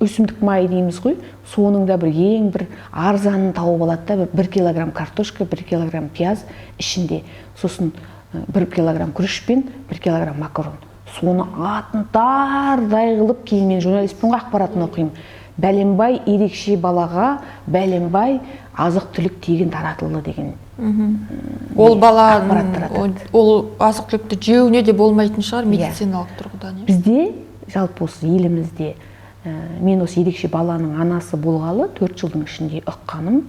өсімдік май дейміз ғой, соның да бір ең бір арзанын тауып алады да, 1 килограмм картошка, 1 килограмм пияз ішінде, сосын 1 килограмм күріш пен 1 килограмм макарон. Соны атын дардай қылып, кейін мен журналистпен ақпаратын оқимын. Бәленбай ерекше балаға, бәленбай азық түлік тегін таратылды деген. Ол бала, ол азық түлікті жеуіне де болмайтын шығар медициналық тұрғыдан. Бізде, жалпы осы елімізде, мен осы ерекше баланың анасы болғалы 4 жылдың ішінде ұққаным,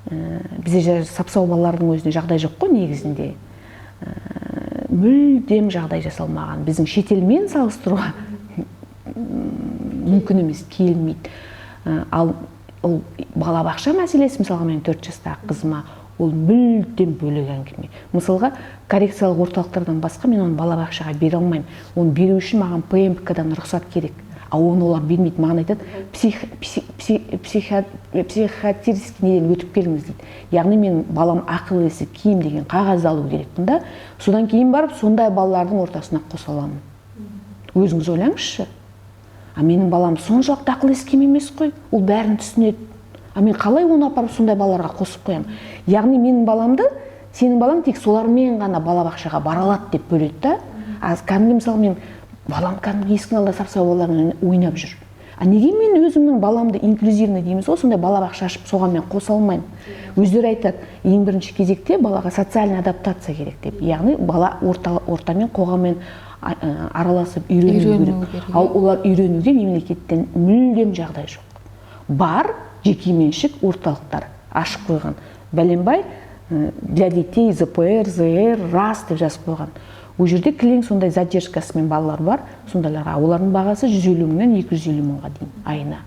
бізде сапсау балалардың өзіне жағдай жоқ қой негізінде. Мүлдем жағдай жасалмаған. Біздің шетелмен салыстыруға мүмкін емес, келмейді. Ал балабақша мәселесі, мысалға мен 4 жастағы қызыма, ол мүлдем бөлек әңгіме. Мысалға, коррекциялық орталықтардан басқа мен оны балабақшаға бере алмаймын. Оны беру үшін маған ПМК-дан рұқсат керек. А оны олар бермейді, маған айтады, психиатрический неден өтіп келіңіз дейді. Яғни мен балам ақыл есі киім деген қағаз алу керекпін да, содан кейін барып сондай балалардың ортасына қоса аламын. Өзіңіз ойлаңызшы. А менің балам соншалықты ақыл есі кем емес қой, ол бәрін түсінеді. А мен қалай оны апарып сондай балаларға қосып қоямын? Яғни менің баламды, сенің балаң тек солармен ғана балабақшаға бара алады деп бөледі да. Аз кәдімгі мысалы мен балам кәдімгі есіктің алдында сап-сау балалармен ойнап жүр. А неге мен өзімнің баламды инклюзивный дейміз ғой, сондай балабақша ашып соған мен қоса алмаймын? Өздері айтады, ең бірінші кезекте балаға социальный адаптация керек деп. Яғни бала ортамен, қоғаммен араласып үйрену керек. Ал олар үйренуге мемлекеттен мүлдем жағдай жоқ. Бар жекеменшік орталықтар ашып қойған. Бәленбай для детей ЗПР, ЗР, РАС деп жазып қойған. Ол жерде кілең сондай задержкасымен балалар бар, сондайларға. Олардың бағасы 150 мыңнан 250 мыңға дейін айына.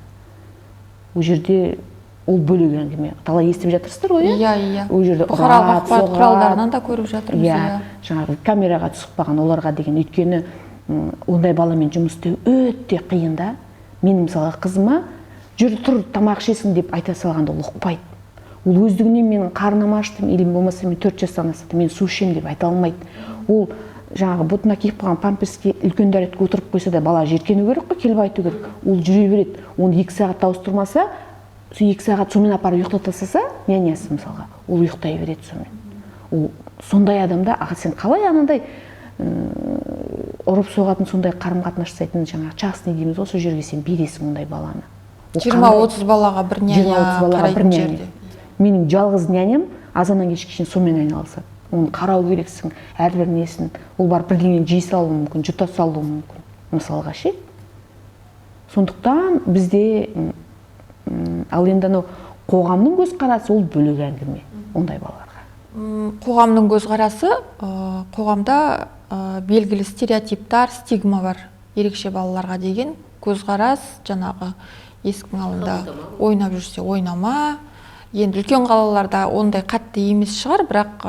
Ол жерде ол бөлек әңгіме. Талай естіп жатырсыздар ғой, иә? Ол жерде бұқаралық ақпарат құралдарынан да көріп жатырмыз. Иә, жаңағы камераға түсіп қалған оларға деген, өйткені ондай баламен жұмыс істеу өте қиын да. Мен мысалға қызыма жүр тұр тамақ ішесің деп айта салғанда ол ұқпайды. Ол өздігінен менің қарным ашты, или болмаса мен 4 жастан асады, мен су ішемін деп айта алмайды. Ол жаңағы бұтына киіп қалған памперске үлкен дәретке отырып қойса да бала жеркену керек қой, келіп айту керек. Ол жүре береді. Оны 2 сағат ауыстырмаса, 2 сағат сонымен апарып ұйықтата салса, нянясы мысалға, ол ұйықтай береді сонымен. Ол сондай адамда, аға сен қалай анандай ұрып соғатын сондай қарым-қатынас жасайтын жаңағы частный дейміз, осы жерге сен бересің ондай баланы. 20-30 балаға бір няня қарайтын жерде. Менің жалғыз няням азаннан кешке сонымен айналысады. Оны қарау керексің, әрбір несін. Ол бар бірдеңені жей салуы мүмкін, жұта салуы мүмкін. Мысалға ше. Сондықтан бізде ал енді қоғамның көзқарасы ол бөлек әңгіме ондай балаларға. Қоғамның көзқарасы, қоғамда белгілі стереотиптар, стигма бар. Ерекше балаларға деген көзқарас, жаңағы есіктің алдында ойнап жүрсе ойнама. Енді үлкен қалаларда ондай қатты емес шығар, бірақ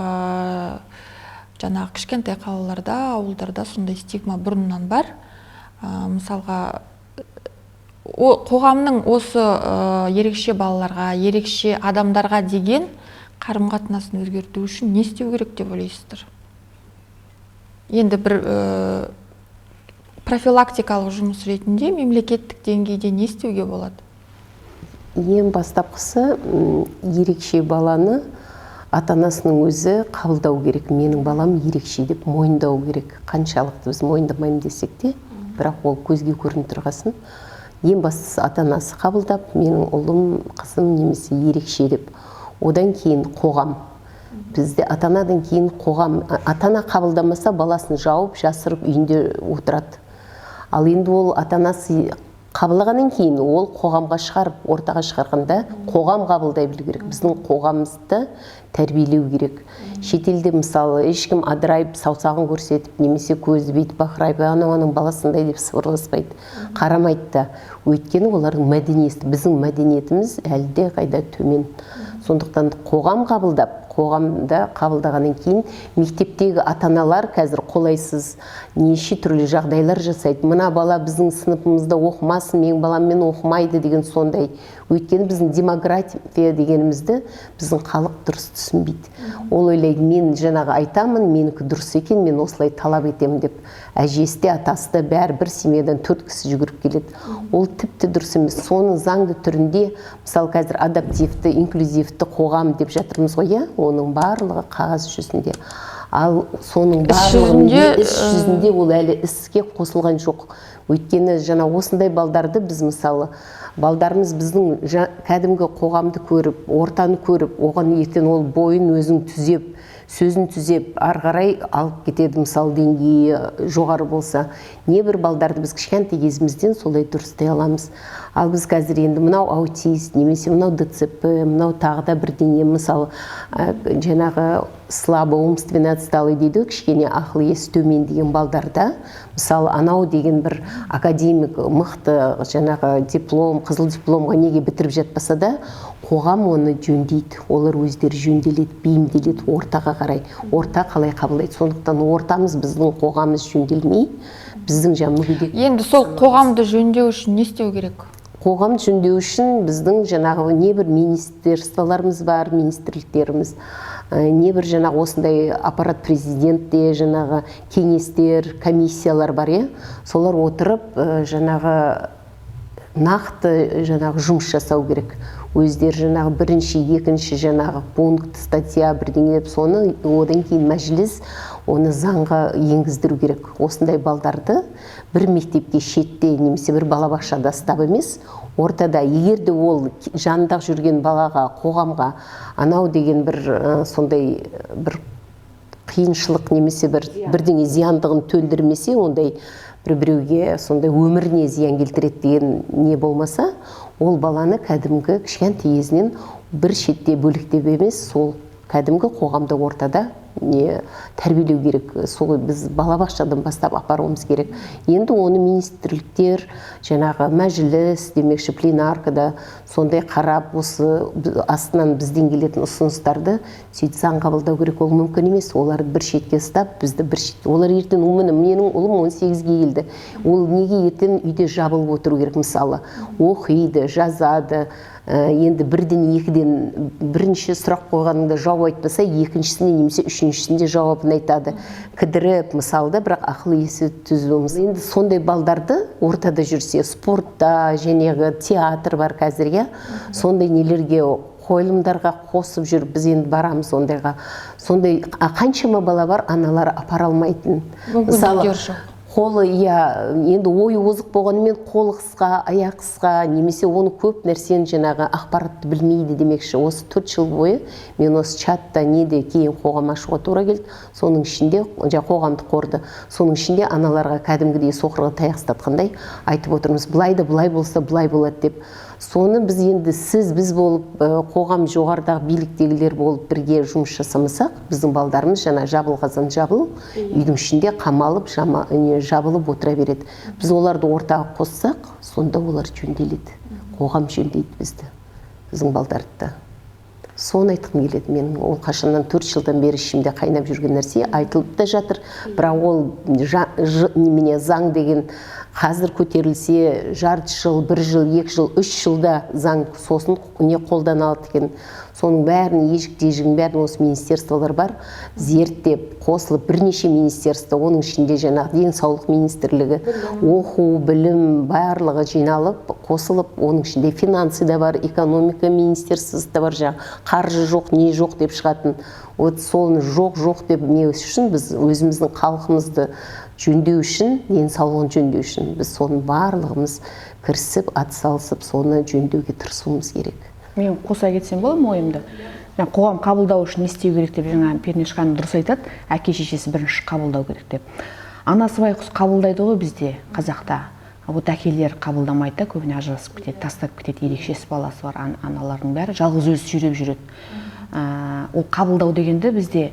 жаңағы кішкентай қалаларда, ауылдарда сондай стигма бұрыннан бар. Мысалға қоғамның осы ерекше балаларға, ерекше адамдарға деген қарым-қатынасын өзгерту үшін не істеу керек деп ойлайсыздар? Енді бір профилактикалық жұмыс ретінде мемлекеттік деңгейде не істеуге болады? Ең бастапқысы ерекше баланы ата-анасының өзі қабылдау керек. Менің балам ерекше деп мойындау керек. Қаншалықты біз мойындамаймын десек те, бірақ ол көзге көрініп тұрғасын. Ең бастысы ата-анасы қабылдап, менің ұлым, қызым немесе ерекше деп. Одан кейін қоғам. Бізде ата-анадан кейін қоғам. Ата-ана қабылдамаса баласын жауып, жасырып үйінде отырады. Ал енді ол ата-анасы қабылдағаннан кейін ол қоғамға шығарып, ортаға шығарғанда қоғам қабылдай білу керек. Біздің қоғамымызды тәрбиелеу керек. Шетелде мысалы ешкім адырайып, саусағын көрсетіп, немесе көзі бүйтіп бақырайып, анау баласындай деп сыбырласпайды, қарамайды да. Өйткені олардың мәдениеті, біздің мәдениетіміз әлде қайда төмен. Сондықтан қоғам қабылдап, қоғамда қабылдағаннан кейін мектептегі ата-аналар қазір қолайсыз неше түрлі жағдайлар жасайды. Мына бала біздің сыныпымызда оқымасын, менің баламмен оқымайды деген сондай. Өйткені біздің демография дегенімізді біздің халық дұрыс түсінбейді. Ол ойлайды, мен жаңағы айтамын, менікі дұрыс екен, мен осылай талап етемін деп. Әжесі де, атасы да бәрі бір семьядан 4 кісі жүгіріп келеді. Ол тіпті дұрыс емес. Соны заңды түрінде, мысалы қазір адаптивті, инклюзивті қоғам деп жатырмыз ғой, оның барлығы қағаз жүзінде. Ал соның барлығы іс жүзінде ол әлі іске қосылған жоқ. Өйткені жаңа осындай балдарды біз мысалы, балдарымыз біздің кәдімгі қоғамды көріп, ортаны көріп, оған ертең ол бойын өзің түзеп, сөзін түзеп, арғарай алып кетеді, мысалы деңгейі жоғары болса. Небір балдарды біз кішкентай кезімізден солай дұрыстай аламыз. Ал біз қазір енді мынау аутист, немесе мынау ДЦП, мынау тағы да бірдеңе, мысалы жаңағы слабо умственно отсталый дейді, кішкене ақыл есі төмен деген балдарда, мысалы анау деген бір академик мықты жаңағы диплом, қызыл дипломға неге бітіріп жатпаса да, қоғам оны жөндейді, олар өздері жөнделеді, бейімделеді ортаға қарай, орта қалай қабылдайды. Сондықтан ортамыз, біздің қоғамымыз жөнделмей, біздің мүгедек. Енді сол қоғамды жөндеу үшін не істеу керек? Қоғам жөндеу үшін біздің жаңағы небір министерстволарымыз бар, министрліктеріміз, небір жаңағы осындай аппарат президентте, жаңағы кеңестер, комиссиялар бар, солар отырып жаңағы нақты жаңағы жұмыс жасау керек. Өздері жаңағы бірінші, екінші жаңағы пункт, статья бірдеңе деп соны одан кейін мәжіліс оны заңға енгіздіру керек. Осындай балдарды бір мектепте шетте немесе бір балабақшада ұстап емес, ортада, егер де ол жанында жүрген балаға, қоғамға анау деген бір сондай бір қиыншылық немесе бірдеңе зияндығын төндірмесе, ондай біреуге сондай өміріне зиян келтіреді деген не болмаса, ол баланы кәдімгі кішкентай кезінен бір шетте бөліктеп емес, сол кәдімгі қоғамда ортада тәрбиелеу керек. Сол біз балабақшадан бастап апаруымыз керек. Енді оны министрліктер, жаңағы мәжіліс, демекші пленаркада сондай қарап, осы астынан бізден келетін ұсыныстарды сөйтіп заң қабылдау керек. Ол мүмкін емес. Оларды бір шетке ұстап, бізді бір шетке. Олар ертең менің ұлым 18-ге келді. Ол неге ертең үйде жабылып отыру керек, мысалы, оқиды, жазады. Енді бірден екіден бірінші сұрақ қойғаныңда жауап айтпаса, екіншісіне немесе үшіншісінде жауабын айтады. Кідіріп, мысалда, бірақ ақыл есі түзуіміз. Енді сондай балдарды ортада жүрсе, спортта, женегі театр бар қазірге, сондай нелерге қойылымдарға қосып жүріп, біз енді барамыз ондайға. Сондай қаншама бала бар, аналар апара алмайтын. Мүмкіндіктер жоқ. Қолы, енді ойы озық болғанымен қолы қысқа, аяқ қысқа, немесе оны көп нәрсені жаңағы ақпаратты білмейді демекші. Осы 4 жыл бойы мен осы чатта неде кейін қоғам ашуға тура келді. Соның ішінде, қоғамдық қорды, соның ішінде аналарға кәдімгідей соқырға таяқ ұстатқандай айтып отырмыз. Былай да былай болса, былай болады деп. Соны біз енді біз болып, қоғам жоғарыдағы биліктегілер болып бірге жұмыс жасамасақ, біздің балдарымыз жаңа жабылғазан үйдің ішінде қамалып, жабылып отыра береді. Біз оларды ортаға қоссақ, сонда олар жөнделеді. Қоғам жөндейді бізді, біздің балдарды. Соны айтқым келеді. Мен ол қашаннан 4 жылдан бері ішімде қайнап жүрген нәрсе айтылып та жатыр. Бірақ ол заң деген қазір көтерілсе жарты жыл, 1 жыл, 2 жыл, 3 жылда заң сосын не қолданылады екен. Соның бәрін ежік-тежігін бәрін осы министерстволар бар, зерттеп, қосылып бірнеше министерство, оның ішінде жаңағы денсаулық министрлігі, оқу, білім барлығы жиналып, қосылып, оның ішінде финансы да бар, экономика министерствосы да бар, жаңағы қаржы жоқ, не жоқ деп шығатын. Вот соны жоқ деп не үшін біз өзіміздің халқымызды жөндеу үшін, денсаулығын жөндеу үшін біз соның барлығымыз кірісіп, атсалысып, соны жөндеуге тырысуымыз керек. Мен қоса кетсем бола ма ойымды? Қоғам қабылдау үшін не істеу керек деп жаңа Пернеш ханым дұрыс айтады, әке шешесі бірінші қабылдау керек деп. Анасы байқұс қабылдайды ғой бізде, қазақта. Вот әкелер қабылдамайды, көбіне ажырасып кетеді, тастап кетеді, ерекшесі баласы бар аналардың бәрі жалғыз өзі сүйреп жүреді. Ол қабылдау дегенде бізде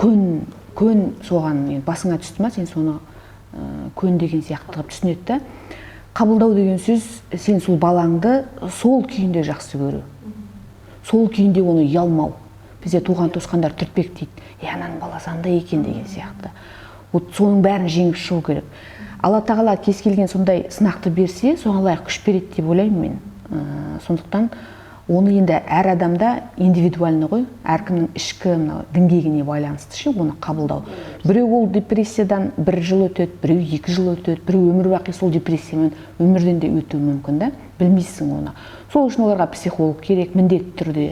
көн соған басыңа түсті ма, сен соны көн деген сияқты қылып түсінеді да. Қабылдау деген сөз, сен сол балаңды сол күйінде жақсы көру. Сол күйінде оны ұялмау. Бізде туған туысқандар түртпек дейді. Ананың баласы андай екен деген сияқты. Вот соның бәрін жеңіп шығу керек. Алла тағала кез келген сондай сынақты берсе, соған лайық күш береді деп ойлаймын мен. Сондықтан оны енді әр адамда индивидуальны ғой, әркімнің ішкі діңгегіне байланысты ше, оны қабылдау. Біреу ол депрессиядан 1 жыл өтеді, біреу 2 жыл өтеді, біреу өмір бақи сол депрессиямен өмірден де өтуі мүмкін да, білмейсің оны. Сол үшін оларға психолог керек, міндетті түрде.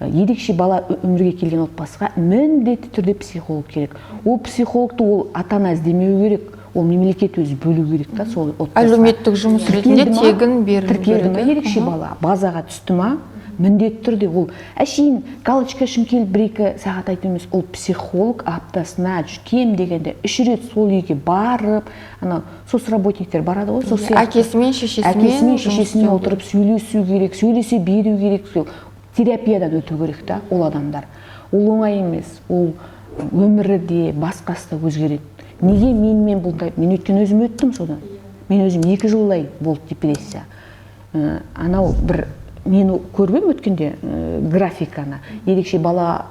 Ерекше бала өмірге келген отбасыға міндетті түрде психолог керек. Ол психологты ол ата-ана іздемеу керек, ол мемлекет өзі бөлу керек та, сол отбасыға. Әлеуметтік жұмыс ретінде тегін берілу керек. Тіркелді ма ерекше бала, базаға түсті ма, міндетті түрде ол әшейін галочка үшін келіп 1-2 сағат айту емес, ол психолог аптасына кем дегенде 3 рет сол үйге барып, соцработниктер барады ғой, сол сияқты Әкесімен, шешесімен отырып сөйлесу керек, сөйлесе беру керек, терапиядан өту керек та, ол адамдар. Ол оңай емес, ол өмірі де басқасы да өзгереді. Неге мен бұлдай? Мен өткен өзім өттім содан. Мен өзім 2 жылдай болды депрессия. Анау бір мені көрбем өткенде графиканы. Ерекше бала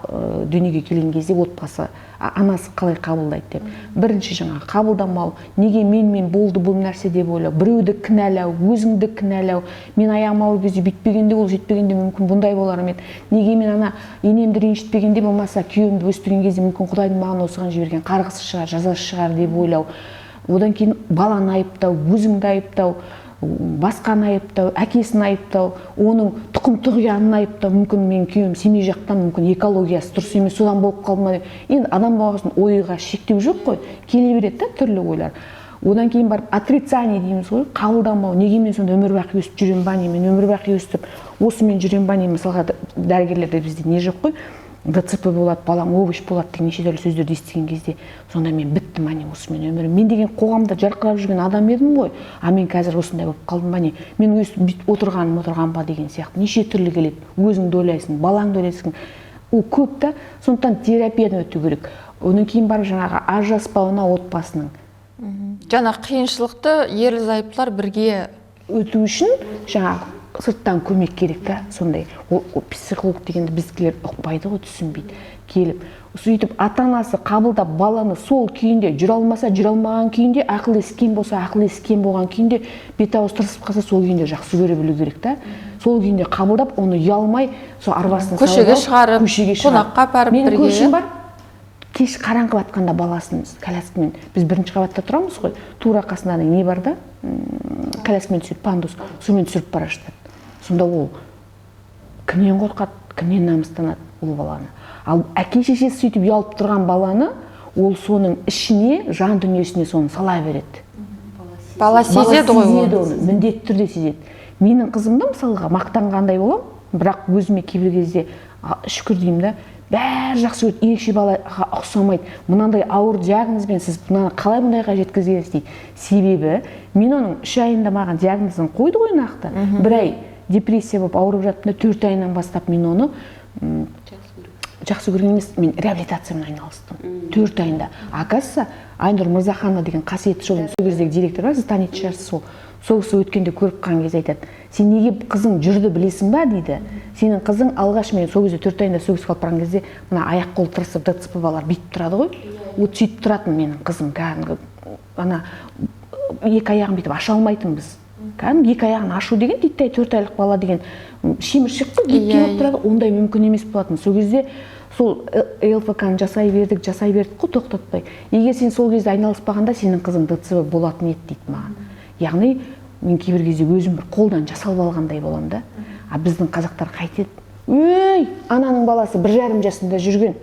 дүниеге келген кезде отбасы анасы қалай қабылдайды деп. Бірінші жаңағы қабылдамау, неге мен болды бұл нәрсе деп ойлау, біреуді кінәлау, өзіңді кінәлау. Мен аяғым ауыр кезде бүйтпегенде, ол жетпегенде мүмкін бұндай болар ма еді. Неге мен ана енемді ренжітпегенде, болмаса күйеуімді өстірген кезде мүмкін Құдайдың маған осыған жіберген қарғысы шығар, жазасы шығар деп ойлау. Одан кейін баланы айыптау, өзіңді айыптау, басқаны айыптау, әкесін айыптау, оның тұқым тұғиянын айыптау, мүмкін мен күйеуім семей жақтан, мүмкін экологиясы дұрыс емес, содан болып қалды ма деп. Енді адам болғасын ойға шектеу жоқ қой, келе береді да түрлі ойлар. Одан кейін барып отрицание дейміз ғой, қабылдамау. Неге мен сонда өмір бақи өстіп жүрем ба не, мен өмір бақи өстіп осымен жүрем ба не, мысалға дәрігерлерде бізде не жоқ қой, ДЦП болады, балам овощ болады деген неше түрлі сөздерді естіген кезде, сонда мен біттім ане осымен өмірім. Мен деген қоғамда жарқырап жүрген адам едім ғой, мен қазір осындай болып қалдым ба не, мен өстіп бүйтіп отырған ба деген сияқты неше түрлі келеді. Өзіңді ойлайсың, балаңды ойлайсың, ол көп та, сондықтан терапиядан өту керек. Одан кейін барып жаңағы ажыраспауына отбасының. Жаңа қиыншылықты ерлі-зайыптылар бірге өту үшін жаңағы сырттан көмек керек та, сондай. Ол психолог дегенді біздікілер ұқпайды ғой, түсінбейді. Келіп, сөйтіп ата-анасы қабылдап баланы сол күйінде жүре алмаса, жүре алмаған күйінде, ақыл есі кем болса, ақыл есі кем болған күйінде, бет-ауыз тырысып қалса, сол күйінде жақсы көре білу керек та. Сол күйінде қабылдап, оны ұялмай, сол арбасын көшеге шығарып, қонаққа апарып бірге. Менің көршім бар, кеш қараңғы батқанда баласын коляскамен, біз 1-ші қабатта тұрамыз ғой, тура қасында не бар да, коляскамен түседі, пандус, сумен түсіріп бара жатады. Сонда ол кімнен қорқады, кімнен намыстанады ол баланы. Ал әке-шешесі сөйтіп ұялып тұрған баланы, ол соның ішіне, жан дүниесіне соны сала береді. Бала сезеді ғой оны, міндетті түрде сезеді. Менің қызымда мысалға мақтанғандай болам, бірақ өзіме кейбір кезде шүкір деймін да, бәрі жақсы көреді, ерекше балаға ұқсамайды. Мынандай ауыр диагнозбен сіз мынаны қалай мұндайға жеткізгенсіз дейді. Себебі мен оның 3 айында маған диагнозын қойды ғой нақты. 1 ай депрессия болып ауырып жатқанда 4 айынан бастап мен оны жақсы көрген емес, мен реабилитациямен айналыстым. 4 айында. Оказывается, Айнұр Мырзаханова деген қасиетті жолдың сол кездегі директор бар, сіз танитын шығарсыз сол. Сол кісі өткенде көріп қалған кезде айтады, сен неге қызың жүрді білесің ба дейді. Сенің қызың алғаш мен сол кезде 4 айында сөгіс қалып барған кезде, мына аяқ қол тырысып ДЦП балалар бүйтіп тұрады ғой. Сөйтіп тұратын менің қызым кәдімгі ана екі аяғын бүйтіп аша алмайтынбыз. Кәдімгі екі аяғын ашу деген титтей 4 айлық бала деген шиміршек қой, бетке болып тұрады, ондай мүмкін емес болатын. Сол кезде сол ЛФК-ны жасай бердік қой, тоқтатпай. Егер сен сол кезде айналыспағанда сенің қызың ДЦП болатын еді дейді маған. Яғни мен кейбір кезде өзім бір қолдан жасалып алғандай боламын да. А біздің қазақтар қайтеді. Өй, ананың баласы 1,5 жасында жүрген.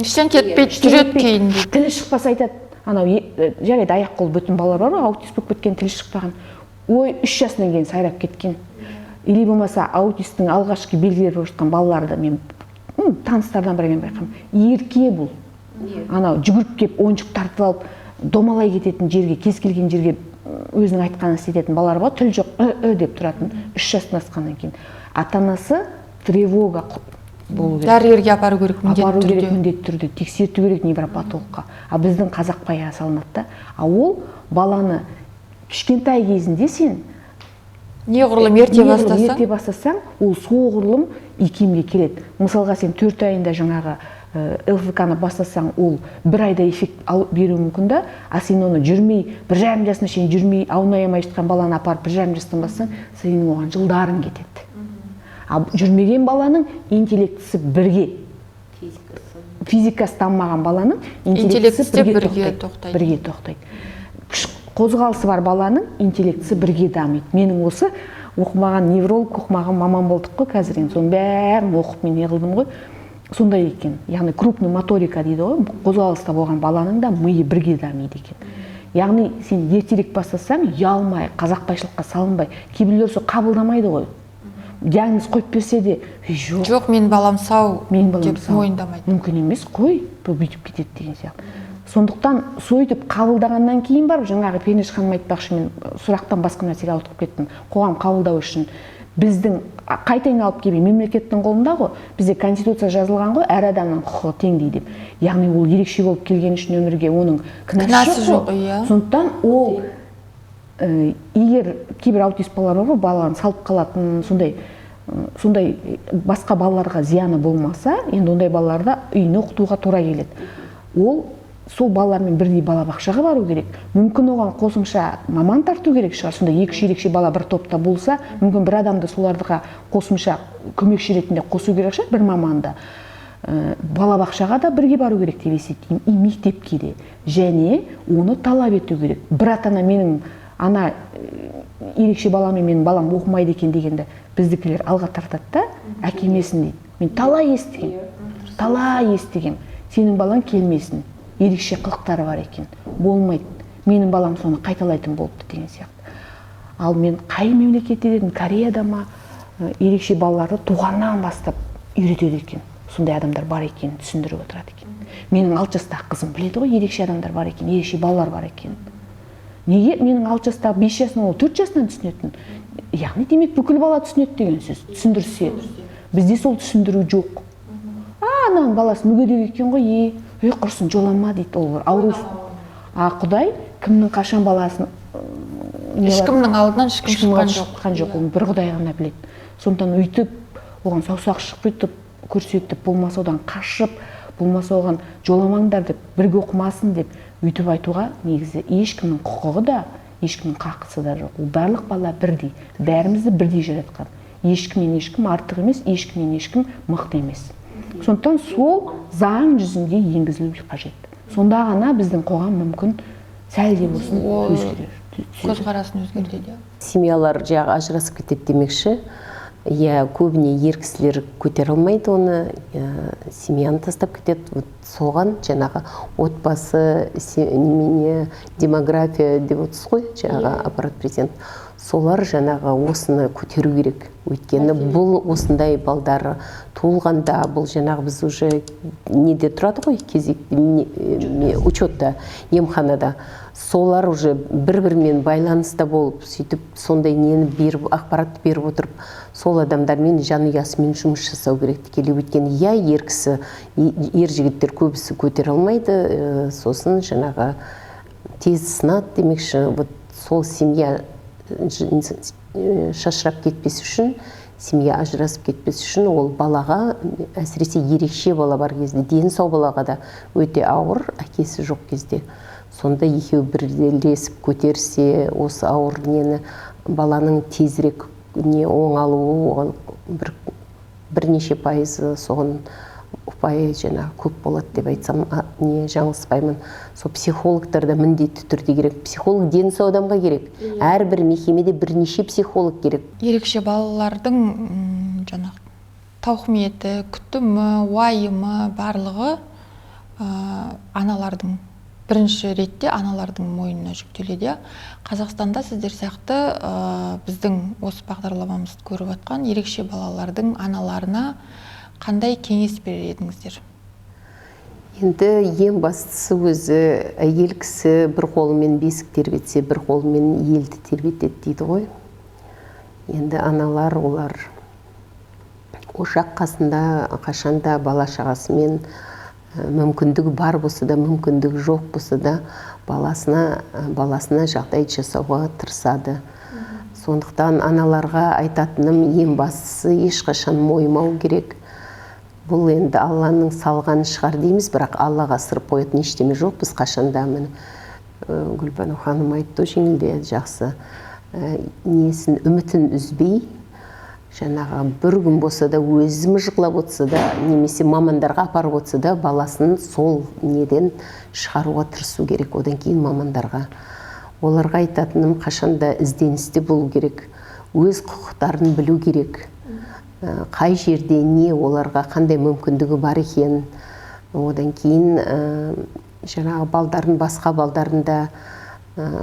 Іштен кетпейді, жүреді кейін дейді. Тілі шықпаса айтады. Анау жарайды, аяқ қол бүтін балалар бар ғой, аутист болып кеткен, тілі шықпаған. Ой, 3 жасынан кейін сайрап кеткен. Или болмаса аутисттің алғашқы белгілері болып жатқан балаларды мен таныстардан бірімен байқаймын. Ерке бұл. Анау жүгіріп кеп ойыншық тартып алып, домалай кететін жерге, кез келген жерге өзінің айтқанын істететін балалар бар, тіл жоқ, деп тұратын 3 жастан асқаннан кейін. Ата-анасы тревога болу керек. Дәрігерге апару керек міндетті түрде, тексерту керек невропатологқа. А біздің қазақ баяғы салынады да. А ол баланы кішкентай кезінде сен неғұрлым ерте бастасаң, ол соғұрлым икемге келеді. Мысалға сен 4 айында жаңағы ЛФК-ны бастасаң, ол 1 айда эффект беруі мүмкін да, а сен оны жүрмей, 1,5 жасына шейін жүрмей, аунай жатқан баланы апарып 1,5 жастан бастасаң, сенің оған жылдарың кетеді. А жүрмеген баланың интеллектісі бірге. Физикасы дамымаған баланың интеллектісі бірге тоқтайды. Қозғалысы бар баланың интеллектісі бірге дамиды. Менің осы оқымаған невролог, оқымаған маман болдық қой қазір, соның бәрін оқып мен не қылдым ғой. Сондай екен. Яғни крупный моторика дейді ғой, қозғалыста болған баланың да миы бірге дамиды екен. Яғни сен ертерек бастасаң, ұялмай, қазақбайшылыққа салынбай, кейбіреулер сол қабылдамайды ғой. Диагноз қойып берсе де, жоқ, менің балам сау деп мойындамайды. Мүмкін емес, қой, бұл бүйтіп кетеді деген сияқты. Сондықтан сөйтіп қабылдағаннан кейін барып, жаңағы Пернеш ханым айтпақшы, мен сұрақтан басқа нәрсеге ауытқып кеттім. Қоғам қабылдау үшін біздің қайтаң алып келмей, мемлекеттің қолында ғой, бізде конституция жазылған ғой, әр адамның құқығы теңдей деп. Яғни ол ерекше болып келген үшін өмірге оның кінәсі жоқ. Сондықтан ол егер кейбір аутист балалар бар, балаларын салып қалатын, сондай басқа балаларға зияны болмаса, енді ондай балаларда үйіне оқытуға тура келеді. Ол сол балалармен бірдей балабақшаға бару керек. Мүмкін оған қосымша маман тарту керек шығар. Сонда 2 ерекше бала бір топта болса, мүмкін бір адамды соларға қосымша көмекші ретінде қосу керек шығар, бір маманды. Балабақшаға да бірге бару керек деп есептеймін, и мектепке де. Және оны талап ету керек. Бір ата-ана менің ана ерекше баламен менің балам оқымайды екен дегенде біздікілер алға тартады да, әкемесін дейді. Мен талай естігем. Сенің балаң келмесін. Ерекше қылықтары бар екен. Болмайды. Менің балам соны қайталайтын болыпты деген сияқты. Ал мен қай мемлекетте дедім, Кореяда ма, ерекше балаларды туғаннан бастап үйретеді екен. Сондай адамдар бар екен, түсіндіріп отырады екен. Менің 6 жастағы қызым біледі ғой, ерекше адамдар бар екен, ерекше балалар бар екен. Неге менің 6 жастағы 5 жасынан ол 4 жасынан түсінетін? Яғни демек бүкіл бала түсінеді деген сөз, түсіндірсе. Бізде сол түсіндіру жоқ. Ананың баласы мүгедек екен ғой, құрсын жолама дейді, ол ауру. Құдай кімнің қашан баласын ешкімнің алдынан ешкім шыққан жоқ, оны бір Құдай ғана біледі. Сондықтан өйтіп, оған саусақ шықпайтып, көрсетіп, болмаса одан қашып, болмаса оған жоламаңдар деп, бірге оқымасын деп өйтіп айтуға негізі ешкімнің құқығы да, ешкімнің қақысы да жоқ. Ол барлық бала бірдей, бәрімізді бірдей жаратқан. Ешкімнен ешкім артық емес, ешкімнен ешкім мықты емес. Сондықтан сол заң жүзінде енгізілуі қажет. Сонда ғана біздің қоғам мүмкін сәл де болсын өзгерер. Көзқарасын өзгертеді. Семьялар жағы ажырасып кетеді демекші. Көбіне ер кісілер көтере алмайды оны, семьяны тастап кетеді. Соған жаңағы отбасы, демография деп отырсыз ғой, жаңағы аппарат президент. Солар жаңағы осыны көтеру керек. Өйткені бұл осындай балдары туылғанда, бұл жаңағы біз уже неде тұрады ғой, учетта, емханада. Солар уже бір-бірмен байланыста болып, сөйтіп сондай нені беріп, ақпаратты беріп отырып, сол адамдармен жанұясымен жұмыс жасау керек тікелей. Өйткені ер жігіттер көбісі көтере алмайды, сосын жаңағы тез сынады демекші, сол семья шашырап кетпес үшін, семья ажырасып кетпес үшін, ол балаға, әсіресе ерекше бала бар кезде, дені сау балаға да өте ауыр, әкесі жоқ кезде. сонда екеуі бірлесіп көтерсе осы ауыр нені баланың тезірек не оңалуы бірнеше пайызы соған ұпайы жаңағы көп болады деп айтсам не жаңылыспаймын. Сол психологтар да міндетті түрде керек. Психолог дені сау адамға керек. Әрбір мекемеде бірнеше психолог керек. Ерекше балалардың жаңағы тауқыметі, күтімі, уайымы барлығы аналардың бірінші ретте аналардың мойнына жүктеледі. Қазақстанда сіздер сияқты біздің осы бағдарламамызды көріп жатқан ерекше балалардың аналарына қандай кеңес берер едіңіздер? Енді ең бастысы өзі әйел кісі бір қолымен бесік тербетсе, бір қолымен елді тербетеді дейді ғой. Енді аналар олар ошақ қасында қашанда бала шағасымен мүмкіндігі бар болса да, мүмкіндігі жоқ болса да баласына жағдай жасауға тырысады. Сондықтан аналарға айтатыным ең бастысы ешқашан мойымау керек. Бұл енді Алланың салғаны шығар дейміз, бірақ Аллаға ысырып қоятын ештеме жоқ. Біз қашанда міне Гүлбану ханым айтты жеңілде жақсы. Несін үмітін үзбей, жаңағы бір күн болса да өзі мыжғылап отырса да, немесе мамандарға апарып отырса да, баласын сол неден шығаруға тырысу керек. Одан кейін мамандарға. Оларға айтатыным қашанда ізденісте болу керек. Өз құқықтарын білу керек. Қай жерде не оларға қандай мүмкіндігі бар екен. Одан кейін жаңағы балдарын, басқа балдарында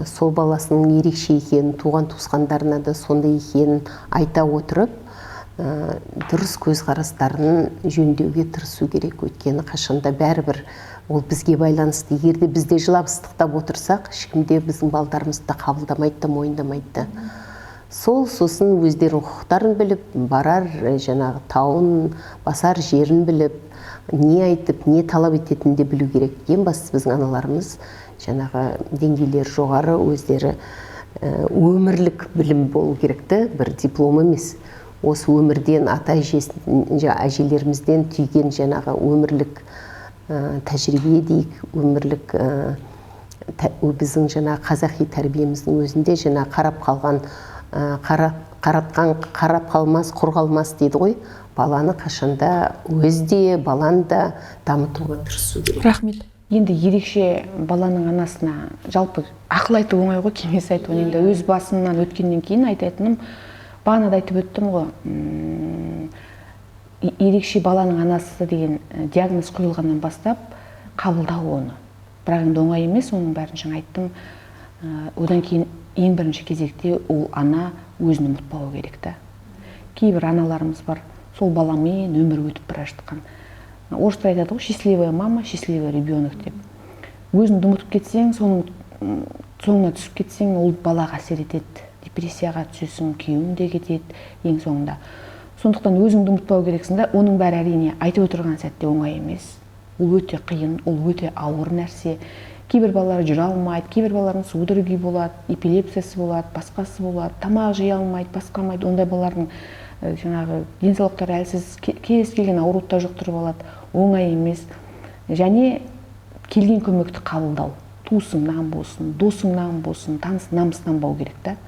сол баласының ерекше екенін, туған туысқандарына да сондай екенін айта отырып, дұрыс көзқарастарын жөндеуге тырысу керек. Өйткені қашанда бәрібір ол бізге байланысты. Егер де бізде жылап ыстықтап отырсақ, ешкімде біздің балдарымызды қабылдамайды да, мойындамайды. Сосын өздерінің құқықтарын біліп, барар жаңағы тауын, басар жерін біліп, не айтып, не талап ететінін де білу керек. Ең бастысы біздің аналарымыз жаңағы деңгейлері жоғары, өздері өмірлік білім болу керекті, бір диплом емес. Осы өмірден әжелерімізден түйген жаңағы өмірлік тәжірибе дейік, өмірлік біздің жаңағы қазақи тәрбиеміздің өзінде жаңағы қарап қалмас, құр қалмас дейді ғой. Баланы қашанда өзде, баланы да дамытуға тырысу керек. Рахмет. Енді ерекше баланың анасына жалпы ақыл айту оңай ғой, кеңес айту. Енді өз басымнан өткеннен кейін айтатыным, бағана да айтып өттім ғой, ерекше баланың анасы деген диагноз қойылғаннан бастап қабылдау оны. Бірақ енді оңай емес, оның бәрін жаңа айттым. Одан кейін ең бірінші кезекте ол ана өзін ұмытпауы керек та. Кейбір аналарымыз бар, сол баламен өмір өтіп бара жатқан. Орысша айтады ғой, счастливая мама, счастливый ребенок деп. Өзіңді ұмытып кетсең, соңына түсіп кетсең, ол балаға әсер етеді. Депрессияға түсесің, күйеуің де кетеді ең соңында. Сондықтан өзіңді ұмытпау керексің да, оның бәрі әрине айтып отырған сәтте оңай емес. Ол өте қиын, ол өте ауыр нәрсе. Кейбір балалар жүре алмайды, кейбір балалардың судороги болады, эпилепсиясы болады, басқасы болады, тамақ жей алмайды, басқармайды. Ондай балалардың жаңағы денсаулықтары әлсіз, кез келген ауруды жұқтырып алады, оңай емес. Және келген көмекті қабылдау. Туысыңнан болсын, досыңнан болсын, танысыңнан намыстанбау керек та.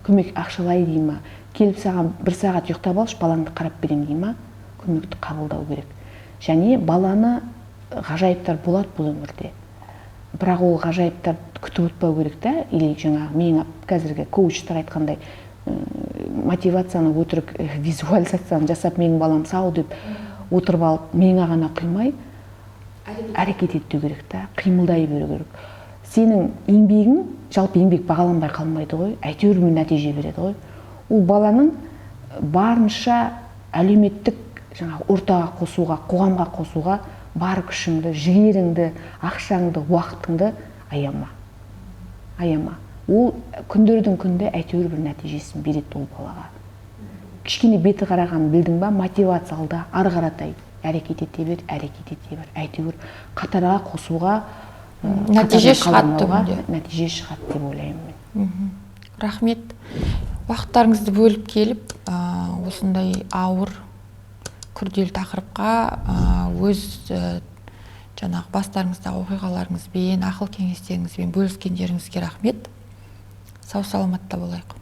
Көмек ақшалай дей ма, келіп саған 1 сағат ұйықтап алшы, балаңды қарап берем дей ма, көмекті қабылдау керек. Және баланы ғажайыптар болады бұл өмірде. Бірақ ол ғажайыптар күтіп өтпеу керек та, или жаңағы мен қазіргі коучтар айтқандай мотивацияны өтірік визуализацияны жасап менің балам сау деп отырып алып миыңа ғана құймай әрекет ету керек та, қимылдай беру керек. Сенің еңбегің жалпы еңбек бағаланбай қалмайды ғой, әйтеуір бір нәтиже береді ғой. Ол баланың барынша әлеуметтік жаңағы ортаға қосуға, қоғамға қосуға бар күшіңді, жігеріңді, ақшаңды, уақытыңды аяма. Ол күндердің күнде әйтеуір бір нәтижесін береді ол балаға. Кішкене беті қараған білдің ба, мотивация алда, ары қаратай әрекет ете бер. Әйтеуір қатарға қосуға, нәтиже шығады деп ойлаймын мен. Рахмет. Уақыттарыңызды бөліп келіп, осындай ауыр күрделі тақырыпқа өз жаңағы бастарыңыздағы оқиғаларыңызбен, ақыл кеңестеріңізбен бөліскендеріңізге рахмет. Сау саламатта болайық.